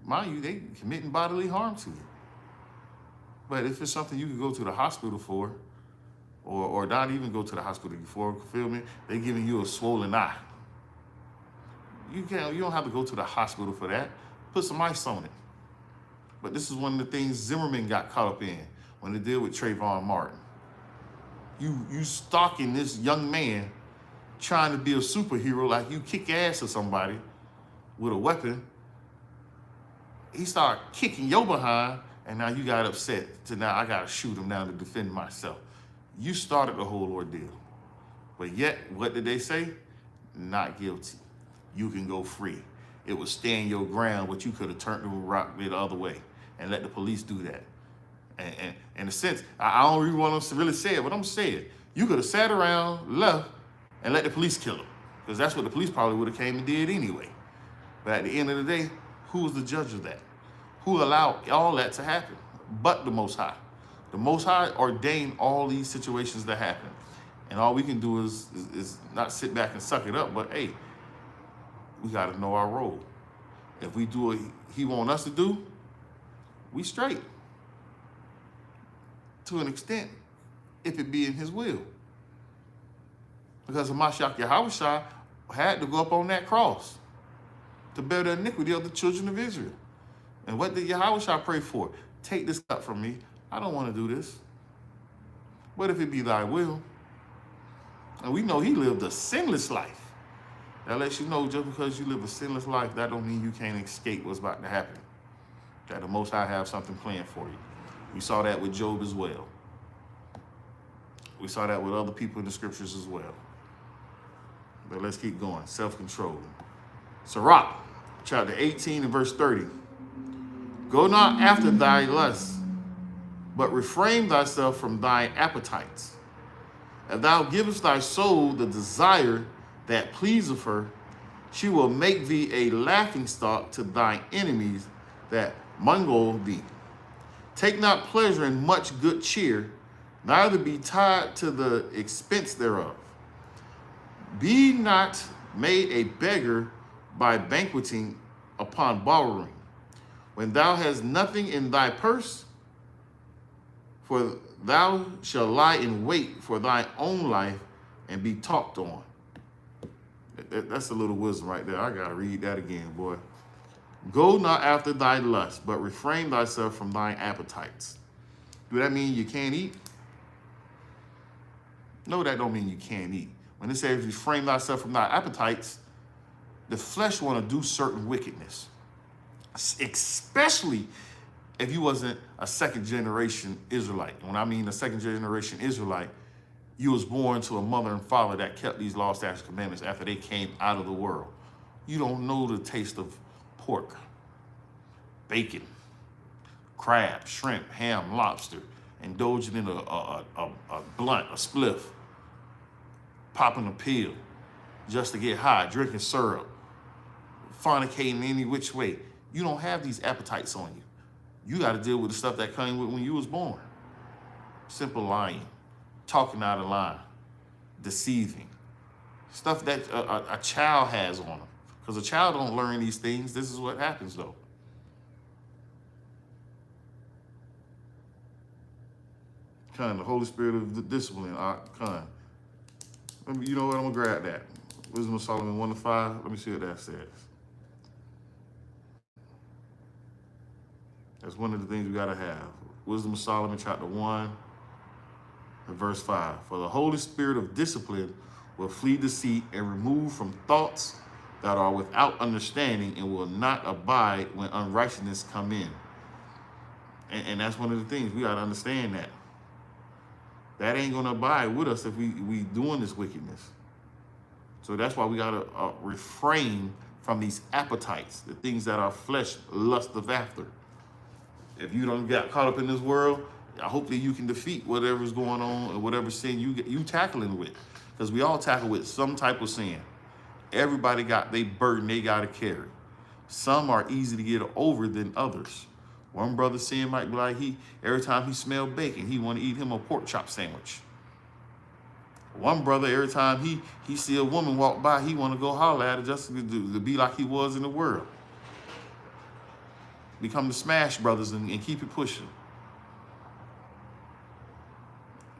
Mind you, they committing bodily harm to you. But if it's something you can go to the hospital for, or not even go to the hospital for, feel me? They giving you a swollen eye. You don't have to go to the hospital for that. Put some ice on it. But this is one of the things Zimmerman got caught up in when they deal with Trayvon Martin. You stalking this young man trying to be a superhero, like you kick ass at somebody with a weapon. He started kicking your behind, and now you got upset to now I gotta shoot him now to defend myself. You started the whole ordeal. But yet, what did they say? Not guilty. You can go free. It was stand your ground, but you could have turned the rock the other way and let the police do that. And in a sense, I don't really want to really say it, but I'm saying you could have sat around, left, and let the police kill him, because that's what the police probably would have came and did anyway. But at the end of the day, who was the judge of that? Who allowed all that to happen? But the Most High. The Most High ordained all these situations to happen. And all we can do is not sit back and suck it up, but hey, we got to know our role. If we do what he want us to do, we straight. To an extent, if it be in his will. Because Hamashiach Yahushua had to go up on that cross to bear the iniquity of the children of Israel. And what did Yahushua pray for? Take this cup from me. I don't want to do this. But if it be thy will, and we know he lived a sinless life. That lets you know just because you live a sinless life, that don't mean you can't escape what's about to happen. That the Most High have something planned for you. We saw that with Job as well. We saw that with other people in the scriptures as well. But let's keep going. Self-control. Sirach, chapter 18 and verse 30. Go not after thy lusts, but refrain thyself from thy appetites. If thou givest thy soul the desire that pleaseth her, she will make thee a laughingstock to thy enemies that mangle thee. Take not pleasure in much good cheer, neither be tied to the expense thereof. Be not made a beggar by banqueting upon borrowing. When thou hast nothing in thy purse, for thou shalt lie in wait for thy own life and be talked on. That's a little wisdom right there. I got to read that again, boy. Go not after thy lust, but refrain thyself from thine appetites. Do that mean you can't eat? No, that don't mean you can't eat. When it says refrain thyself from thy appetites, the flesh want to do certain wickedness, especially if you wasn't a second generation Israelite. When I mean a second generation Israelite, you was born to a mother and father that kept these laws, statutes, commandments after they came out of the world. You don't know the taste of pork, bacon, crab, shrimp, ham, lobster, indulging in a blunt, a spliff, popping a pill just to get high, drinking syrup, fornicating any which way. You don't have these appetites on you. You got to deal with the stuff that came with when you was born. Simple lying, talking out of line, deceiving, stuff that a child has on them. Because a child don't learn these things. This is what happens, though. Kind, the Holy Spirit of the discipline, kind. You know what? I'm going to grab that. Wisdom of Solomon 1-5. Let me see what that says. That's one of the things we got to have. Wisdom of Solomon, chapter 1, and verse 5. For the Holy Spirit of discipline will flee deceit and remove from thoughts that are without understanding and will not abide when unrighteousness come in. And that's one of the things we got to understand that. That ain't going to abide with us if we doing this wickedness. So that's why we got to refrain from these appetites, the things that our flesh lusteth after. If you don't get caught up in this world, I hope that you can defeat whatever's going on or whatever sin you tackling with. Because we all tackle with some type of sin. Everybody got their burden they got to carry. Some are easy to get over than others. One brother's sin might be like every time he smell bacon, he want to eat him a pork chop sandwich. One brother, every time he see a woman walk by, he want to go holler at her just to be like he was in the world. Become the smash brothers and keep it pushing.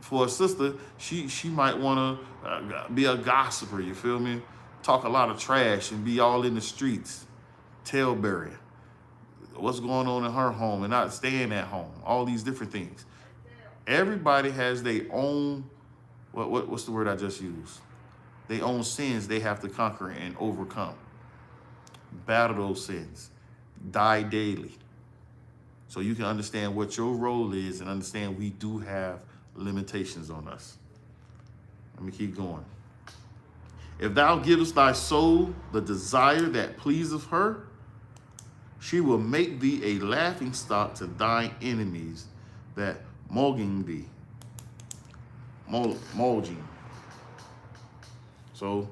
For a sister, she might want to be a gossiper, you feel me? Talk a lot of trash and be all in the streets, talebearing what's going on in her home and not staying at home, all these different things. Everybody has their own, what's the word I just used? Their own sins they have to conquer and overcome. Battle those sins. Die daily. So you can understand what your role is and understand we do have limitations on us. Let me keep going. If thou givest thy soul the desire that pleaseth her, she will make thee a laughing stock to thine enemies that mulging thee. Mulging. So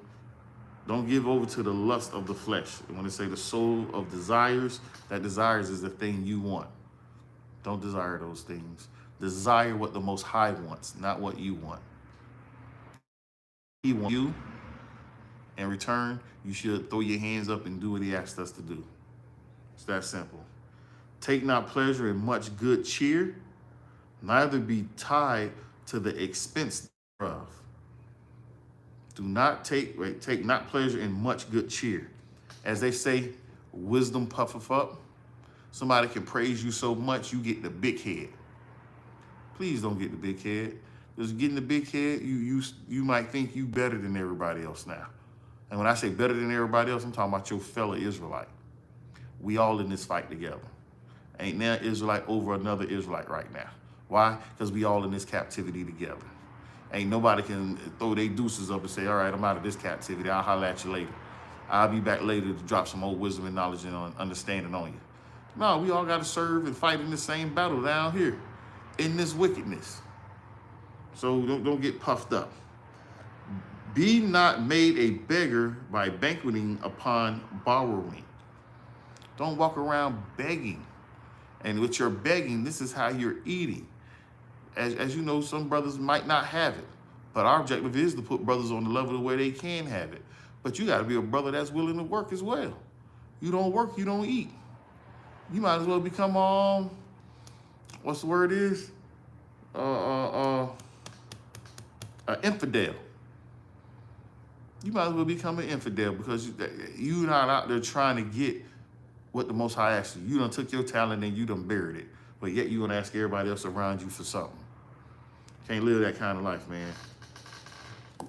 don't give over to the lust of the flesh. When they say the soul of desires, that desires is the thing you want. Don't desire those things. Desire what the Most High wants, not what you want. He wants you. In return, you should throw your hands up and do what he asked us to do. It's that simple. Take not pleasure in much good cheer, neither be tied to the expense thereof. Do not take not pleasure in much good cheer. As they say, wisdom puffeth up. Somebody can praise you so much, you get the big head. Please don't get the big head. Because getting the big head, you might think you better than everybody else now. And when I say better than everybody else, I'm talking about your fellow Israelite. We all in this fight together. Ain't now Israelite over another Israelite right now. Why? Because we all in this captivity together. Ain't nobody can throw their deuces up and say, all right, I'm out of this captivity. I'll holler at you later. I'll be back later to drop some old wisdom and knowledge and understanding on you. No, we all got to serve and fight in the same battle down here in this wickedness. So don't get puffed up. Be not made a beggar by banqueting upon borrowing. Don't walk around begging. And with your begging, this is how you're eating. As you know, some brothers might not have it. But our objective is to put brothers on the level where they can have it. But you got to be a brother that's willing to work as well. You don't work, you don't eat. You might as well become, what's the word is? An infidel. You might as well become an infidel because you're not out there trying to get what the Most High asked you. You done took your talent and you done buried it. But yet you gonna ask everybody else around you for something. Can't live that kind of life, man.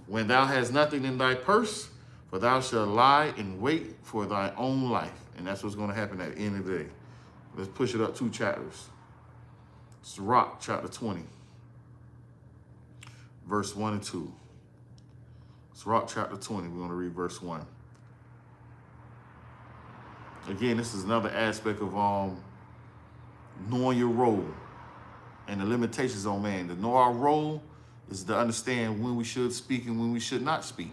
When thou hast nothing in thy purse, for thou shalt lie in wait for thy own life. And that's what's gonna happen at the end of the day. Let's push it up 2 chapters. Sirach chapter 20, verse 1 and 2. Sirach chapter 20, we're gonna read verse 1. Again, this is another aspect of knowing your role and the limitations on man. To know our role is to understand when we should speak and when we should not speak.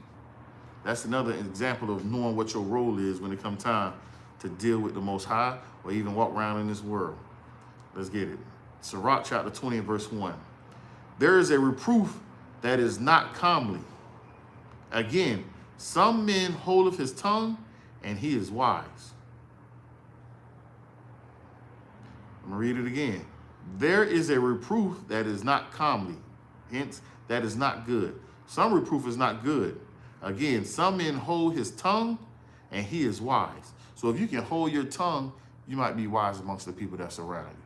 That's another example of knowing what your role is when it comes time to deal with the Most High or even walk around in this world. Let's get it. Sirach chapter 20 and verse 1. There is a reproof that is not comely. Again, some men holdeth his tongue, and he is wise. I'm going to read it again. There is a reproof that is not comely. Hence, that is not good. Some reproof is not good. Again, some men hold his tongue, and he is wise. So if you can hold your tongue, you might be wise amongst the people that surround you.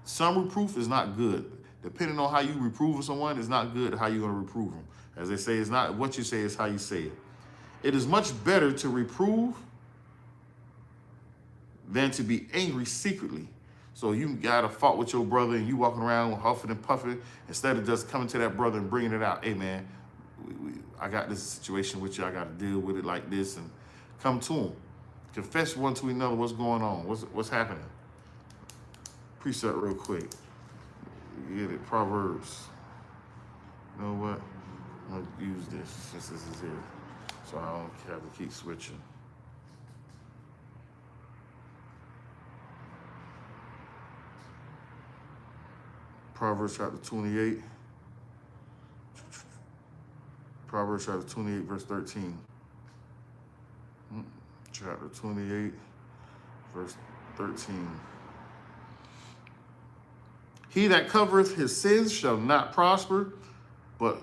Some reproof is not good. depending on how you reprove someone, it's not good how you're going to reprove them. As they say, it's not what you say, it's how you say it. It is much better to reprove than to be angry secretly. So you got a fault with your brother and you walking around huffing and puffing instead of just coming to that brother and bringing it out. Hey, man, I got this situation with you. I got to deal with it like this, and come to him. Confess one to another what's going on, what's happening. Precept real quick. Get it, Proverbs. You know what? I'm going to use this since this is here, so I don't have to keep switching. Proverbs chapter 28. Proverbs chapter 28, verse 13. Chapter 28, verse 13. He that covereth his sins shall not prosper, but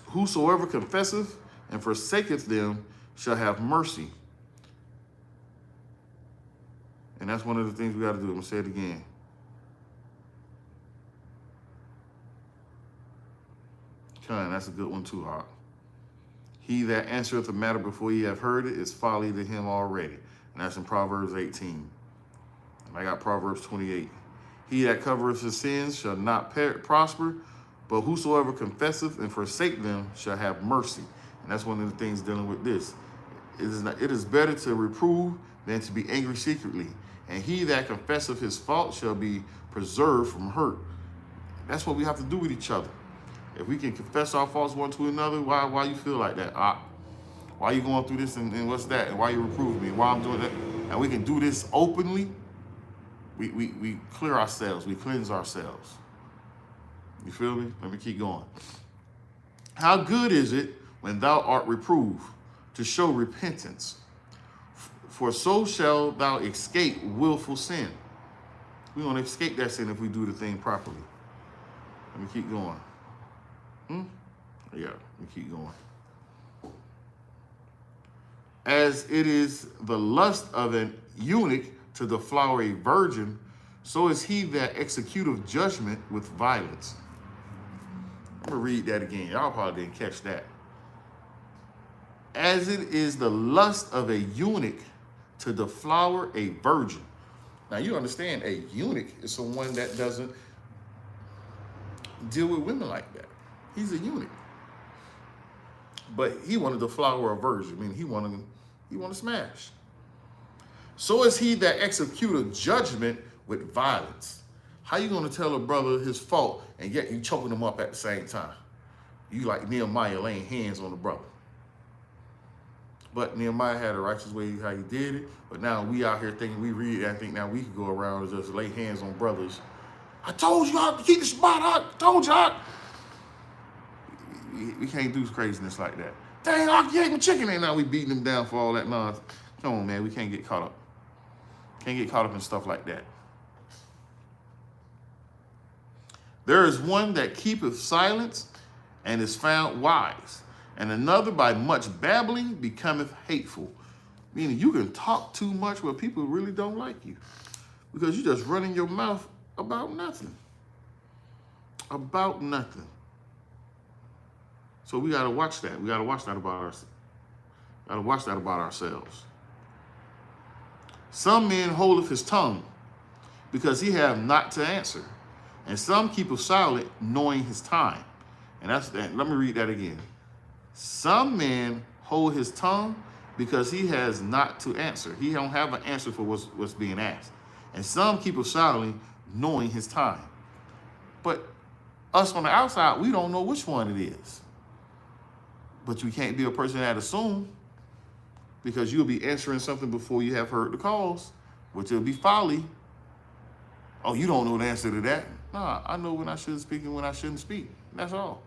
whosoever confesseth and forsaketh them shall have mercy. And that's one of the things we got to do. I'm going to say it again. Okay, that's a good one too, Hawk. He that answereth a matter before ye have heard it is folly to him already. And that's in Proverbs 18. And I got Proverbs 28. He that covereth his sins shall not prosper, but whosoever confesseth and forsake them shall have mercy. And that's one of the things dealing with this. It is better to reprove than to be angry secretly. And he that confesseth his fault shall be preserved from hurt. That's what we have to do with each other. If we can confess our faults one to another, why you feel like that? Why you going through this and what's that? And why you reproving me? Why I'm doing that? And we can do this openly. We clear ourselves. We cleanse ourselves. You feel me? Let me keep going. How good is it when thou art reproved to show repentance? For so shall thou escape willful sin. We're going to escape that sin if we do the thing properly. Let me keep going. Yeah, we keep going. As it is the lust of an eunuch to deflower a virgin, so is he that executeth judgment with violence. I'm going to read that again. Y'all probably didn't catch that. As it is the lust of a eunuch to deflower a virgin. Now, you understand a eunuch is someone that doesn't deal with women like that. He's a eunuch. But he wanted to flower a virgin. I mean, he wanted to smash. So is he that executeth judgment with violence. How you going to tell a brother his fault and yet you choking him up at the same time? You like Nehemiah laying hands on the brother. But Nehemiah had a righteous way how he did it. But now we out here thinking we read and think now we can go around and just lay hands on brothers. I told you I to keep the spot out. I told you I. We can't do craziness like that. Dang, I gave him chicken and now we beating him down for all that nonsense. Come on, man, we can't get caught up. Can't get caught up in stuff like that. There is one that keepeth silence and is found wise, and another by much babbling becometh hateful. Meaning you can talk too much where people really don't like you because you're just running your mouth about nothing. About nothing. So we got to watch that. We got to watch that about ourselves. Got to watch that about ourselves. Some men holdeth his tongue because he have not to answer, and some keepeth silent knowing his time. And that's that. Let me read that again. Some men hold his tongue because he has not to answer. He don't have an answer for what's being asked. And some keepeth silent knowing his time. But us on the outside, we don't know which one it is. But you can't be a person that assume, because you'll be answering something before you have heard the cause, which will be folly. Oh, you don't know the answer to that? Nah, I know when I should speak and when I shouldn't speak. That's all.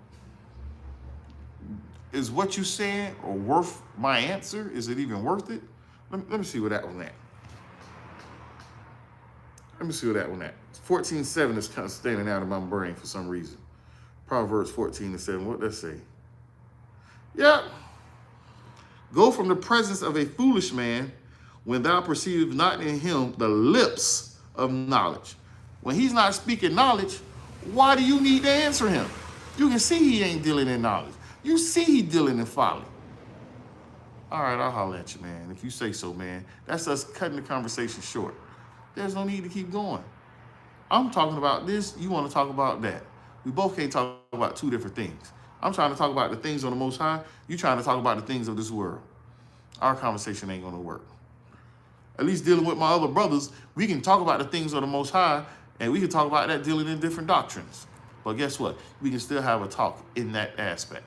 Is what you said or worth my answer? Is it even worth it? Let me see where that one at. Let me see where that one at. 14:7 is kind of standing out of my brain for some reason. Proverbs 14:7. What does that say? Yeah. Go from the presence of a foolish man when thou perceivest not in him the lips of knowledge. When he's not speaking knowledge, Why do you need to answer him? You can see he ain't dealing in knowledge. You see he dealing in folly. All right, I'll holler at you, man. If you say so, man. That's us cutting the conversation short. There's no need to keep going. I'm talking about this. You want to talk about that. We both can't talk about two different things. I'm trying to talk about the things on the Most High. You trying to talk about the things of this world. Our conversation ain't going to work. At least dealing with my other brothers, we can talk about the things of the Most High, and we can talk about that dealing in different doctrines. But guess what? We can still have a talk in that aspect.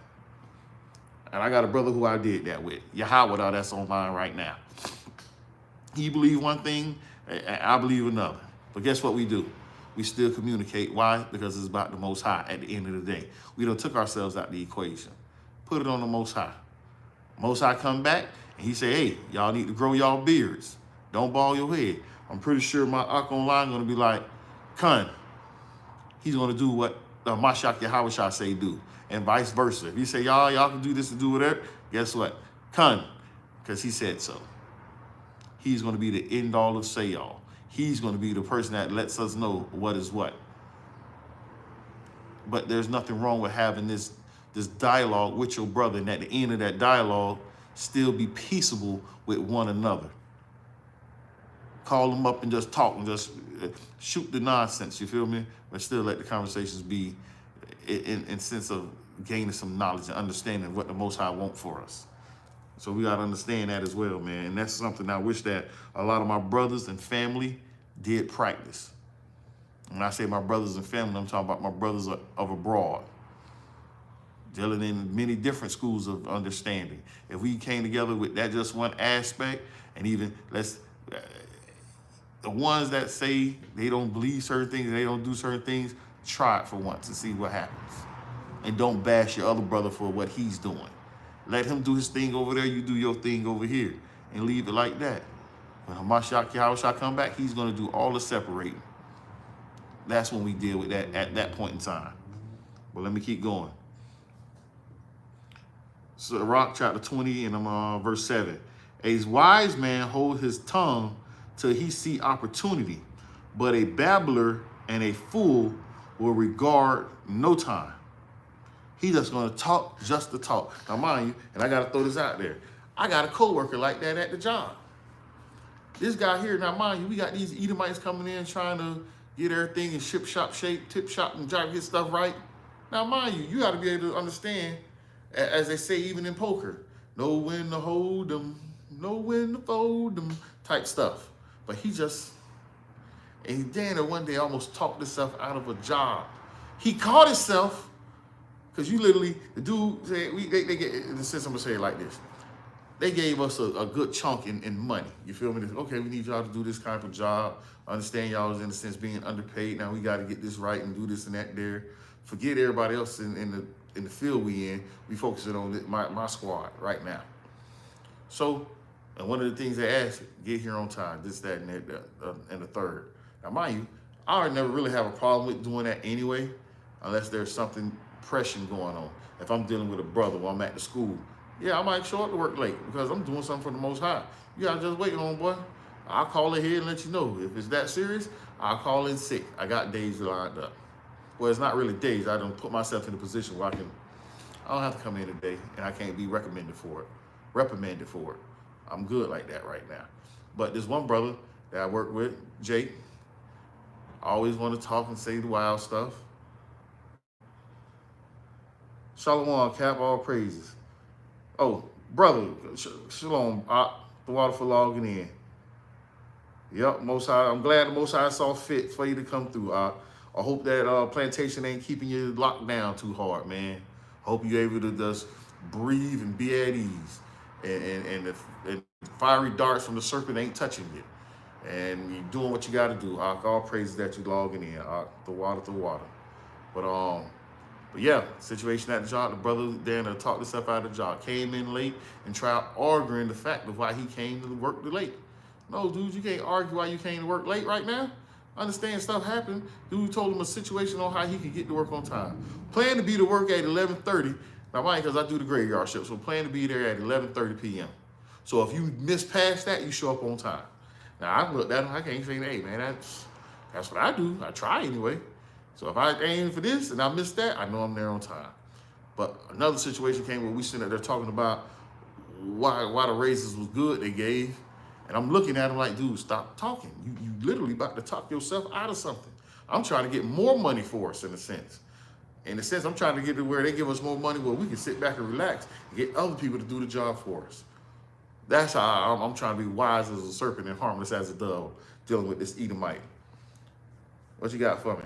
And I got a brother who I did that with. Yahweh, that's online right now. He believe one thing, and I believe another. But guess what we do? We still communicate. Why? Because it's about the Most High at the end of the day. We done took ourselves out the equation. Put it on the Most High. Most High come back, and he say, hey, y'all need to grow y'all beards. Don't bald your head. I'm pretty sure my Ak online going to be like, Kun. He's going to do what Mashiach Yahweh say do, and vice versa. If he say, y'all can do this and do whatever, guess what? Kun, because he said so. He's going to be the end all of say all. He's going to be the person that lets us know what is what. But there's nothing wrong with having this dialogue with your brother, and at the end of that dialogue, still be peaceable with one another. Call them up and just talk and just shoot the nonsense, you feel me? But still let the conversations be in sense of gaining some knowledge and understanding what the Most High want for us. So we got to understand that as well, man. And that's something I wish that a lot of my brothers and family did practice. When I say my brothers and family, I'm talking about my brothers of abroad, dealing in many different schools of understanding. If we came together with that just one aspect, and even the ones that say they don't believe certain things, they don't do certain things, try it for once and see what happens. And don't bash your other brother for what he's doing. Let him do his thing over there, you do your thing over here, and leave it like that. When Mashiach Yahweh come back, he's going to do all the separating. That's when we deal with that at that point in time. But let me keep going. So Rock chapter 20 and verse 7. A wise man hold his tongue till he see opportunity, but a babbler and a fool will regard no time. He just gonna talk just to talk. Now mind you, and I gotta throw this out there, I got a coworker like that at the job. This guy here, now mind you, we got these Edomites coming in trying to get everything in ship-shop shape, tip-shop, and try to get stuff right. Now mind you, you gotta be able to understand, as they say even in poker, know when to hold them, know when to fold them type stuff. But he just, and Dan one day almost talked himself out of a job. He caught himself, because you literally, the dude said, they get, in a sense, I'm gonna say it like this. They gave us a good chunk in money. You feel me? Okay, we need y'all to do this kind of job. I understand y'all is in a sense being underpaid. Now we gotta get this right and do this and that there. Forget everybody else in the field we in. We focusing on my squad right now. So, and one of the things they asked, get here on time, this, that, and that, and the third. Now, mind you, I would never really have a problem with doing that anyway, unless there's something pressing going on. If I'm dealing with a brother while I'm at the school, yeah, I might show up to work late because I'm doing something for the Most High. You gotta just wait on, boy. I'll call ahead and let you know. If it's that serious, I'll call in sick. I got days lined up. Well, it's not really days. I don't put myself in a position where I don't have to come in today and I can't be reprimanded for it. I'm good like that right now. But there's one brother that I work with, Jake, always want to talk and say the wild stuff. Shalom, Cap, all praises. Oh, brother, shalom, the water for logging in. Yep, Most High, I'm glad the Most High saw fit for you to come through. I hope that plantation ain't keeping you locked down too hard, man. Hope you're able to just breathe and be at ease. And the fiery darts from the serpent ain't touching you. And you're doing what you got to do. All praises that you logging in. The water. But yeah, situation at the job, the brother there that talked himself out of the job came in late and tried arguing the fact of why he came to work late. No, dude, you can't argue why you came to work late right now. Understand stuff happened. Dude told him a situation on how he could get to work on time. Plan to be to work at 11:30. Now, mind because I do the graveyard shift, so plan to be there at 11:30 p.m. So if you miss past that, you show up on time. Now, I looked at him, I can't say, hey, man, that's what I do. I try anyway. So if I aim for this and I miss that, I know I'm there on time. But another situation came where we sitting there talking about why the raises was good they gave. And I'm looking at him like, dude, stop talking. You literally about to talk yourself out of something. I'm trying to get more money for us in a sense. In a sense, I'm trying to get to where they give us more money where we can sit back and relax and get other people to do the job for us. That's how I'm trying to be wise as a serpent and harmless as a dove dealing with this Edomite. What you got for me?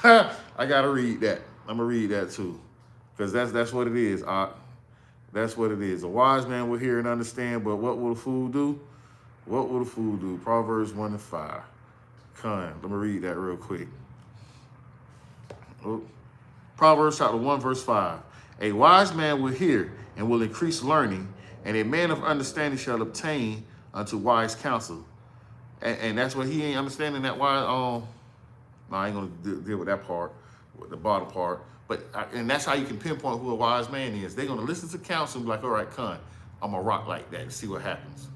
I gotta read that. I'm gonna read that too, because that's what it is. That's what it is. A wise man will hear and understand, but what will a fool do? What will a fool do? Proverbs 1:5. Let me read that real quick. Oh. Proverbs chapter 1, verse 5. A wise man will hear and will increase learning, and a man of understanding shall obtain unto wise counsel. And that's what he ain't understanding that wise. No, I ain't gonna deal with that part, with the bottom part. And that's how you can pinpoint who a wise man is. They're gonna listen to counsel and be like, all right, I'm gonna rock like that and see what happens.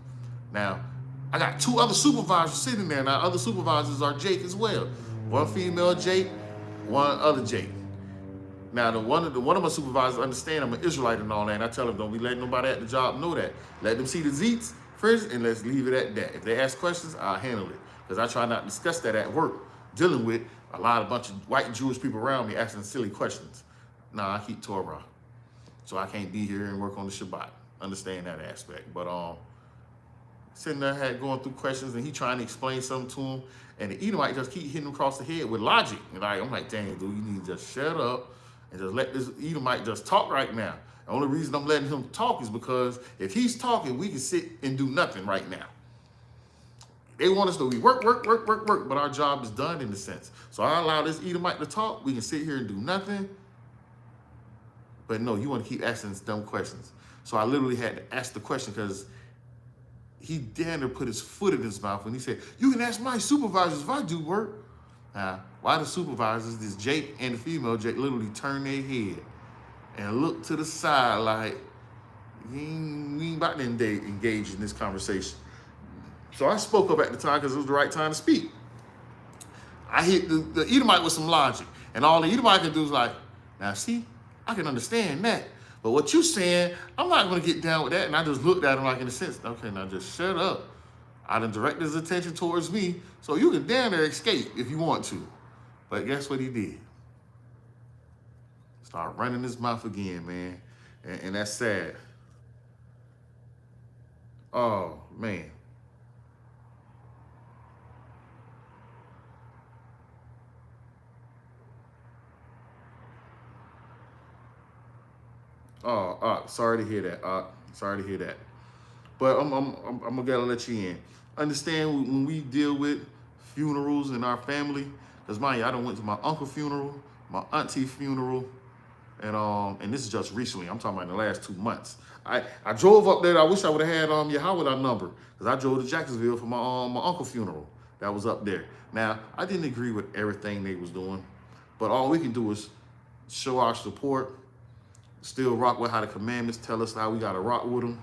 Now, I got 2 other supervisors sitting there. Now, other supervisors are Jake as well. One female Jake, one other Jake. Now, one of my supervisors understand I'm an Israelite and all that, and I tell them, don't be letting nobody at the job know that. Let them see the zeets first, and let's leave it at that. If they ask questions, I'll handle it. Because I try not to discuss that at work, dealing with a bunch of white Jewish people around me asking silly questions. Nah, I keep Torah. So I can't be here and work on the Shabbat. Understand that aspect. But sitting there going through questions, and he trying to explain something to him, and the Edomite just keep hitting him across the head with logic. And I'm like, dang, dude, you need to just shut up and just let this Edomite just talk right now. The only reason I'm letting him talk is because if he's talking, we can sit and do nothing right now. They want us to work, but our job is done in a sense. So I allow this Edomite to talk. We can sit here and do nothing. But no, you want to keep asking us dumb questions. So I literally had to ask the question because he damn near put his foot in his mouth when he said, you can ask my supervisors if I do work. Why the supervisors, this Jake and the female Jake, literally turn their head and look to the side like, we ain't about to engage in this conversation. So I spoke up at the time because it was the right time to speak. I hit the Edomite with some logic. And all the Edomite can do is like, now see, I can understand that. But what you saying, I'm not going to get down with that. And I just looked at him like in a sense, okay, now just shut up. I done directed his attention towards me, so you can damn near escape if you want to. But guess what he did? Start running his mouth again, man. And that's sad. Oh, man. Oh, sorry to hear that. Sorry to hear that. But I'm gonna let you in. Understand when we deal with funerals in our family, because mind you, I done went to my uncle's funeral, my auntie's funeral, and this is just recently. I'm talking about in the last 2 months. I drove up there. I wish I would have had Yahweh number, because I drove to Jacksonville for my uncle's funeral. That was up there. Now I didn't agree with everything they was doing, but all we can do is show our support. Still rock with how the commandments tell us how we gotta rock with them.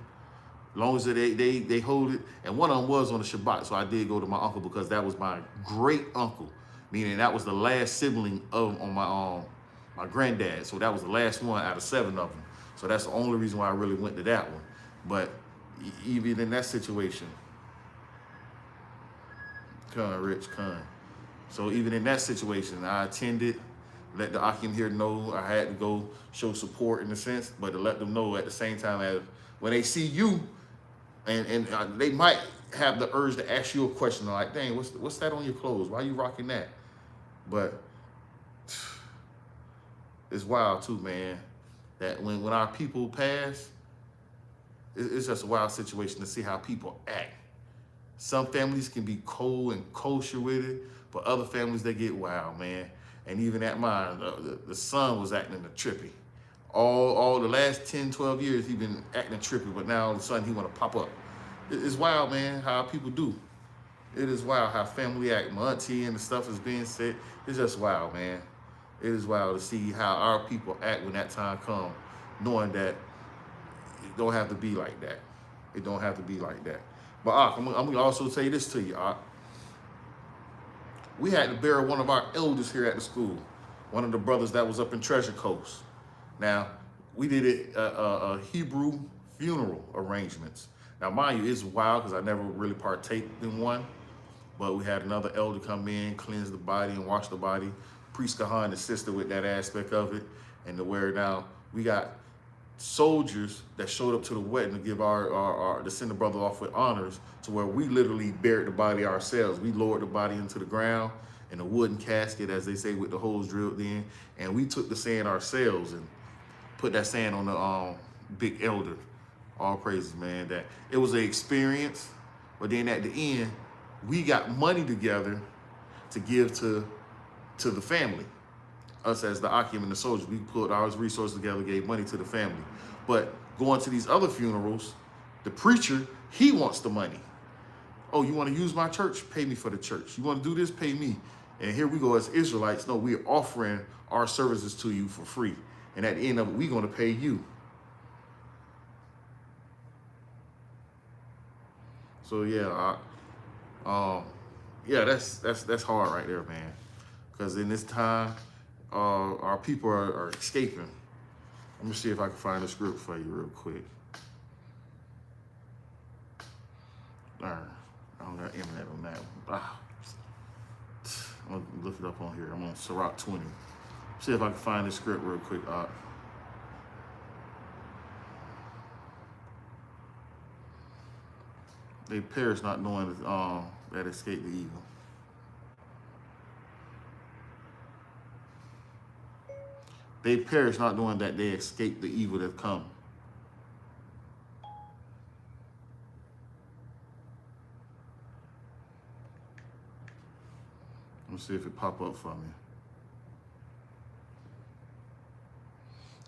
As long as they hold it. And one of them was on the Shabbat, so I did go to my uncle because that was my great uncle, meaning that was the last sibling on my granddad. So that was the last one out of 7 of them. So that's the only reason why I really went to that one. But even in that situation, Rich. So even in that situation, I attended. Let the Akim here know I had to go show support in a sense, but to let them know at the same time as when they see you, and they might have the urge to ask you a question like, dang, what's that on your clothes? Why are you rocking that? But it's wild too, man, that when our people pass, it's just a wild situation to see how people act. Some families can be cold and kosher with it, but other families, they get wild, man. And even at mine, the son was acting trippy. All the last 10, 12 years, he been acting trippy, but now all of a sudden he want to pop up. It's wild, man, how people do. It is wild how family act. My auntie and the stuff is being said. It's just wild, man. It is wild to see how our people act when that time comes, knowing that it don't have to be like that. It don't have to be like that. But I'm going to also say this to you, We had to bury one of our elders here at the school, one of the brothers that was up in Treasure Coast. Now, we did it Hebrew funeral arrangements. Now, mind you, it's wild because I never really partaked in one, but we had another elder come in, cleanse the body and wash the body. Priest Kahan assisted with that aspect of it. And to where now we got soldiers that showed up to the wedding to give to send the brother off with honors, to where we literally buried the body ourselves. We lowered the body into the ground in a wooden casket, as they say, with the holes drilled in. And we took the sand ourselves and put that sand on the big elder. All praises, man. That it was an experience, but then at the end, we got money together to give to the family. Us as the Akim and the soldiers, we put our resources together, gave money to the family. But going to these other funerals, the preacher, he wants the money. Oh, you want to use my church? Pay me for the church. You want to do this? Pay me. And here we go as Israelites. No, we're offering our services to you for free. And at the end of it, we're going to pay you. So yeah, that's hard right there, man. Because in this time, our people are escaping. Let me see if I can find a script for you real quick. All right, I don't got internet on that. I'm gonna look it up on here. I'm on Sirach 20. See if I can find this script real quick. They perish not knowing that escape the evil. They perish not knowing that they escape the evil that come. Let me see if it pop up for me.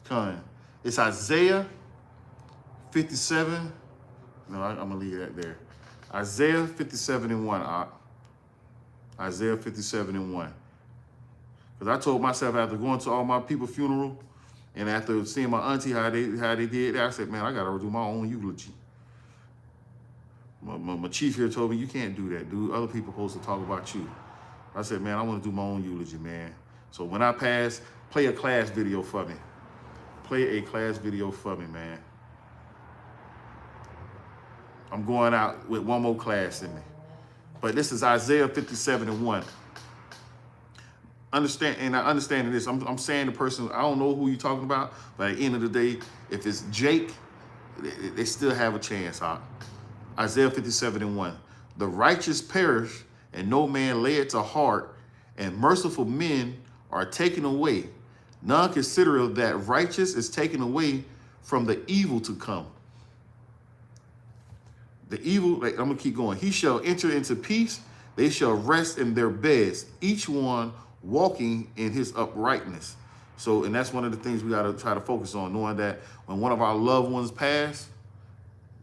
Come on. It's Isaiah 57. No, I'm going to leave that there. Isaiah 57:1. Isaiah 57:1. Because I told myself after going to all my people's funeral and after seeing my auntie how they did, I said, man, I got to do my own eulogy. My chief here told me, you can't do that, dude. Other people supposed to talk about you. I said, man, I want to do my own eulogy, man. So when I pass, play a class video for me. Play a class video for me, man. I'm going out with one more class in me. But this is Isaiah 57:1. Understanding this, I'm saying the person, I don't know who you're talking about, but at the end of the day, if it's Jake, they still have a chance. Isaiah 57:1. The righteous perish, and no man lay it to heart, and merciful men are taken away. None consider that righteous is taken away from the evil to come. The evil, I'm going to keep going. He shall enter into peace. They shall rest in their beds, each one walking in his uprightness. So, and that's one of the things we got to try to focus on, knowing that when one of our loved ones pass,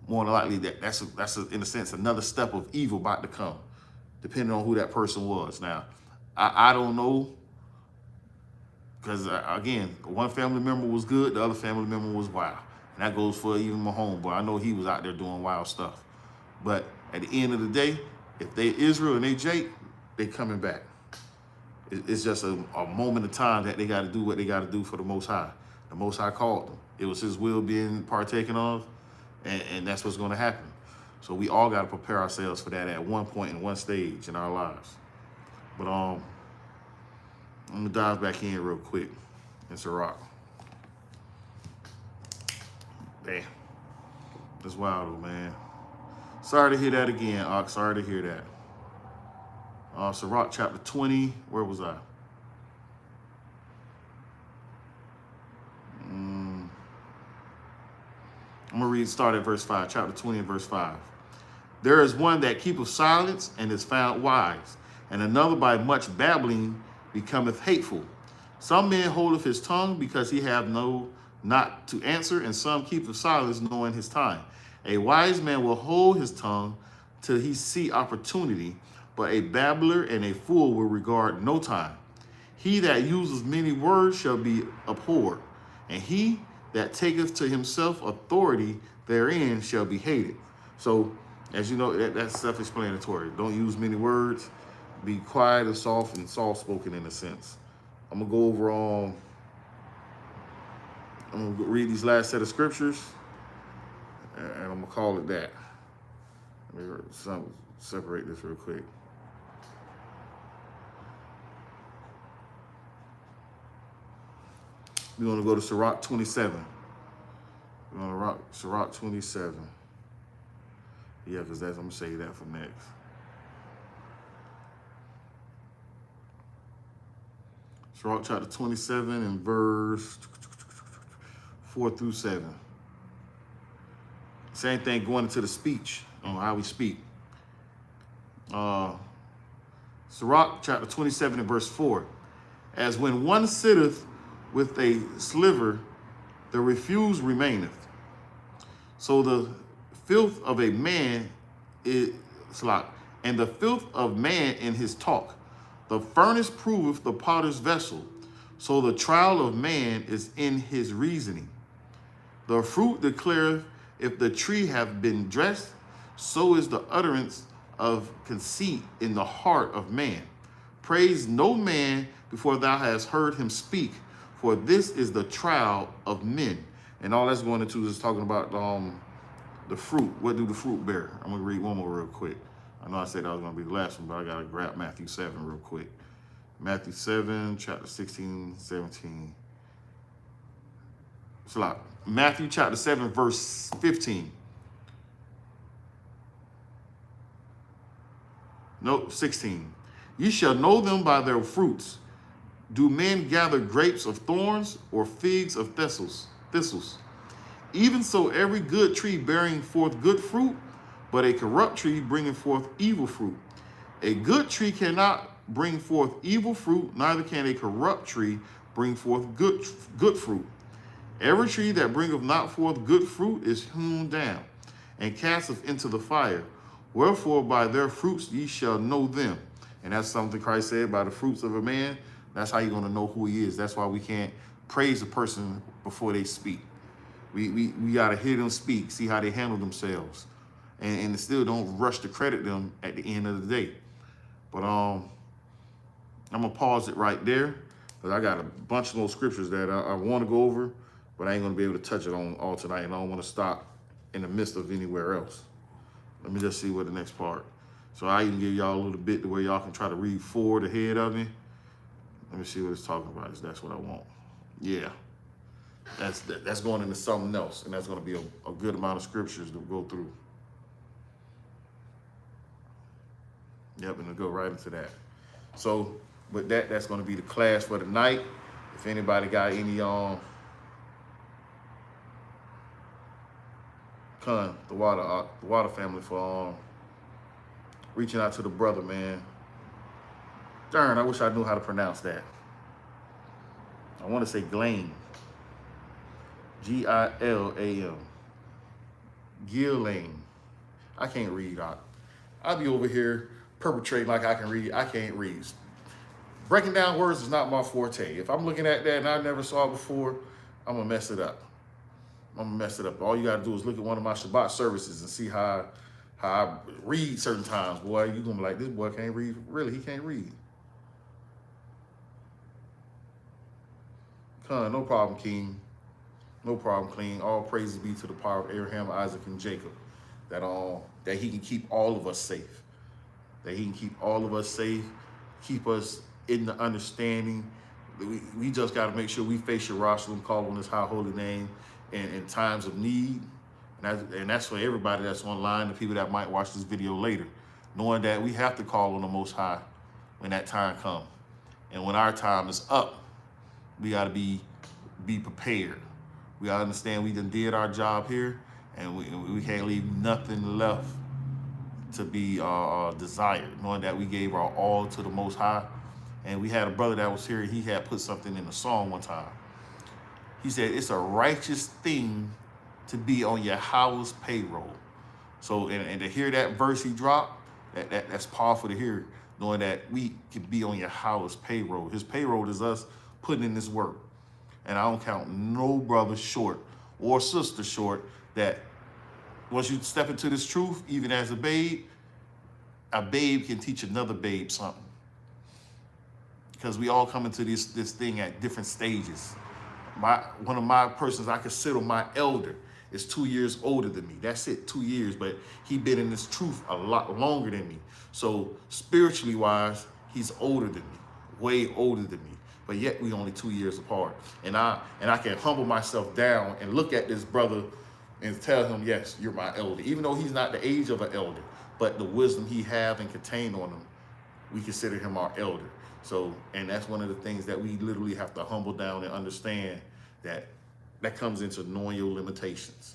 more than likely that's in a sense, another step of evil about to come, depending on who that person was. Now, I don't know, because again, one family member was good, the other family member was wild. And that goes for even my homeboy. I know he was out there doing wild stuff. But at the end of the day, if they Israel and they Jake, they coming back. It's just a moment of time that they got to do what they got to do for the Most High. The Most High called them. It was his will being partaken of, and that's what's going to happen. So we all got to prepare ourselves for that at one point in one stage in our lives. But I'm going to dive back in real quick. It's a rock. Damn. That's wild, though, man. Sorry to hear that again, Ox. Sorry to hear that. Sirach chapter 20. Where was I? I'm going to start at verse 5. Chapter 20 and verse 5. There is one that keepeth silence and is found wise, and another by much babbling becometh hateful. Some men holdeth his tongue because he have not to answer, and some keepeth silence knowing his time. A wise man will hold his tongue till he see opportunity, but a babbler and a fool will regard no time. He that uses many words shall be abhorred, and he that taketh to himself authority therein shall be hated. So, as you know, that's self-explanatory. Don't use many words. be quiet and soft spoken in a sense. I'm gonna go over I'm gonna read these last set of scriptures, and I'm gonna call it that. Let me separate this real quick. We're gonna go to Sirach 27. We're gonna Sirach 27. Yeah, because I'm gonna say that for next. Sirach chapter 27 and verse 4 through 7. Same thing going into the speech, on how we speak. Sirach chapter 27 and verse 4. As when one sitteth with a sliver, the refuse remaineth. So the filth of a man is like, and the filth of man in his talk. The furnace proveth the potter's vessel. So the trial of man is in his reasoning. The fruit declareth if the tree have been dressed, so is the utterance of conceit in the heart of man. Praise no man before thou hast heard him speak, for this is the trial of men. And all that's going into is talking about the fruit. What do the fruit bear? I'm going to read one more real quick. I know I said that was going to be the last one, but I got to grab Matthew 7 real quick. Matthew 7, chapter 16, 17. It's a lot. Matthew chapter 7, verse 15. No, 16. Ye shall know them by their fruits. Do men gather grapes of thorns or figs of thistles? Even so, every good tree bearing forth good fruit, but a corrupt tree bringing forth evil fruit. A good tree cannot bring forth evil fruit, neither can a corrupt tree bring forth good fruit. Every tree that bringeth not forth good fruit is hewn down, and casteth into the fire. Wherefore by their fruits ye shall know them. And that's something Christ said, by the fruits of a man, that's how you're going to know who he is. That's why we can't praise a person before they speak. We got to hear them speak, see how they handle themselves, and still don't rush to credit them at the end of the day. But I'm going to pause it right there, because I got a bunch of those scriptures that I want to go over, but I ain't going to be able to touch it on all tonight, and I don't want to stop in the midst of anywhere else. Let me just see what the next part. So I can give y'all a little bit to where y'all can try to read forward ahead of me. Let me see what it's talking about. That's what I want. Yeah. That's going into something else, and that's going to be a good amount of scriptures to go through. Yep, and to go right into that. So with that, that's going to be the class for the night. If anybody got any the water family for reaching out to the brother, man. Darn, I wish I knew how to pronounce that. I want to say Glame. Gilam. Gillam. I can't read. I'll be over here perpetrating like I can read. I can't read. Breaking down words is not my forte. If I'm looking at that and I never saw it before, I'm going to mess it up. All you got to do is look at one of my Shabbat services and see how I read certain times. Boy, you're going to be like, this boy can't read. Really, he can't read. No problem, King. No problem, King. All praises be to the power of Abraham, Isaac, and Jacob. That he can keep all of us safe. Keep us in the understanding. We just got to make sure we face Jerusalem, call on his high holy name in times of need. And that's for everybody that's online, the people that might watch this video later, knowing that we have to call on the Most High when that time comes. And when our time is up, we got to be prepared. We got to understand we done did our job here, and we can't leave nothing left to be desired, knowing that we gave our all to the Most High. And we had a brother that was here, he had put something in the song one time. He said, it's a righteous thing to be on Yahweh's payroll. So, and to hear that verse he dropped, that's powerful to hear, knowing that we can be on Yahweh's payroll. His payroll is us putting in this work. And I don't count no brother short or sister short that once you step into this truth, even as a babe can teach another babe something. because we all come into this thing at different stages. One of my persons I consider my elder is 2 years older than me. That's it, 2 years, but he been in this truth a lot longer than me. So spiritually wise, he's older than me, way older than me. But yet we only 2 years apart. And I can humble myself down and look at this brother and tell him, yes, you're my elder. Even though he's not the age of an elder, but the wisdom he have and contain on him, we consider him our elder. So, and that's one of the things that we literally have to humble down and understand, that comes into knowing your limitations.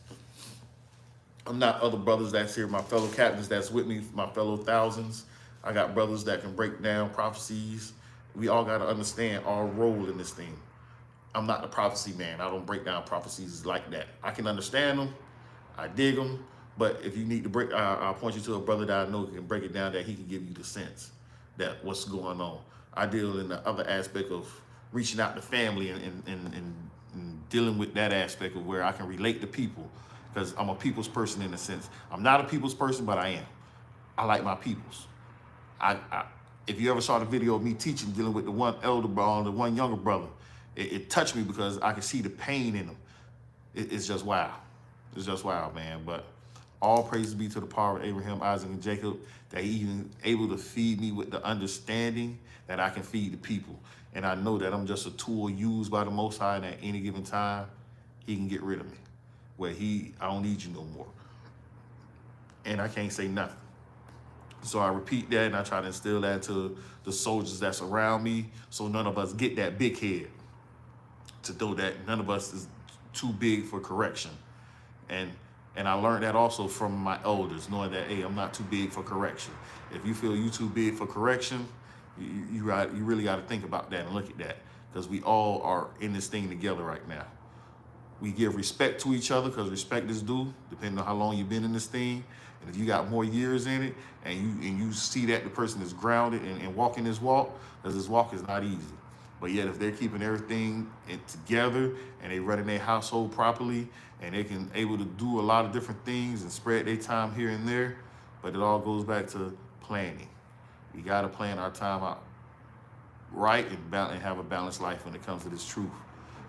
I'm not other brothers that's here, my fellow captains that's with me, my fellow thousands. I got brothers that can break down prophecies. We all got to understand our role in this thing. I'm not the prophecy man. I don't break down prophecies like that. I can understand them. I dig them. But if you need to break, I'll point you to a brother that I know can break it down, that he can give you the sense that what's going on. I deal in the other aspect of reaching out to family and dealing with that aspect of where I can relate to people, because I'm a people's person in a sense. I'm not a people's person, but I am. I like my peoples. If you ever saw the video of me teaching, dealing with the one elder brother, the one younger brother, it touched me because I could see the pain in them. It's just wild. It's just wild, man. But all praises be to the power of Abraham, Isaac, and Jacob, that he even able to feed me with the understanding that I can feed the people. And I know that I'm just a tool used by the Most High, and at any given time, he can get rid of me, where I don't need you no more. And I can't say nothing. So I repeat that, and I try to instill that to the soldiers that's around me, so none of us get that big head, to know that none of us is too big for correction. And I learned that also from my elders, knowing that, hey, I'm not too big for correction. If you feel you too big for correction, you really got to think about that and look at that, because we all are in this thing together right now. We give respect to each other, because respect is due, depending on how long you've been in this thing. And if you got more years in it, and you see that the person is grounded and walking this walk, because this walk is not easy. But yet, if they're keeping everything together and they running their household properly, and they can able to do a lot of different things and spread their time here and there, but it all goes back to planning. We got to plan our time out right and have a balanced life when it comes to this truth,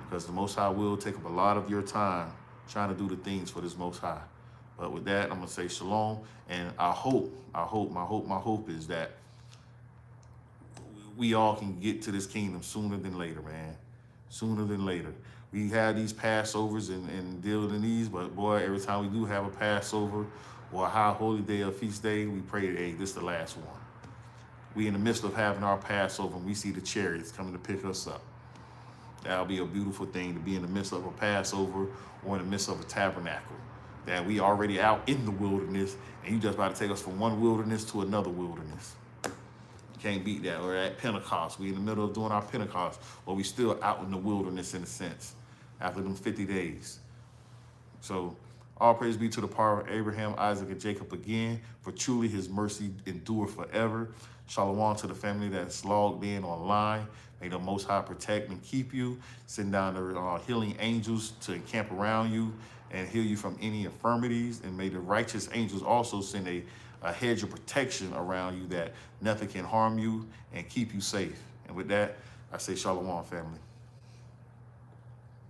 because the Most High will take up a lot of your time trying to do the things for this Most High. But with that, I'm gonna say shalom, and my hope is that we all can get to this kingdom sooner than later, man. Sooner than later. We have these Passovers and deal in these, but boy, every time we do have a Passover or a high holy day or feast day, we pray that, hey, this is the last one. We in the midst of having our Passover, and we see the chariots coming to pick us up. That'll be a beautiful thing, to be in the midst of a Passover or in the midst of a tabernacle. That we already out in the wilderness, and you just about to take us from one wilderness to another wilderness. Can't beat that. Or at Pentecost, we in the middle of doing our Pentecost, or we still out in the wilderness in a sense, after them 50 days. So all praise be to the power of Abraham, Isaac, and Jacob again, for truly his mercy endure forever. Shalom to the family that's logged in online. May the Most High protect and keep you. Send down the healing angels to encamp around you and heal you from any infirmities. And may the righteous angels also send a hedge of protection around you, that nothing can harm you and keep you safe. And with that, I say shalom, family.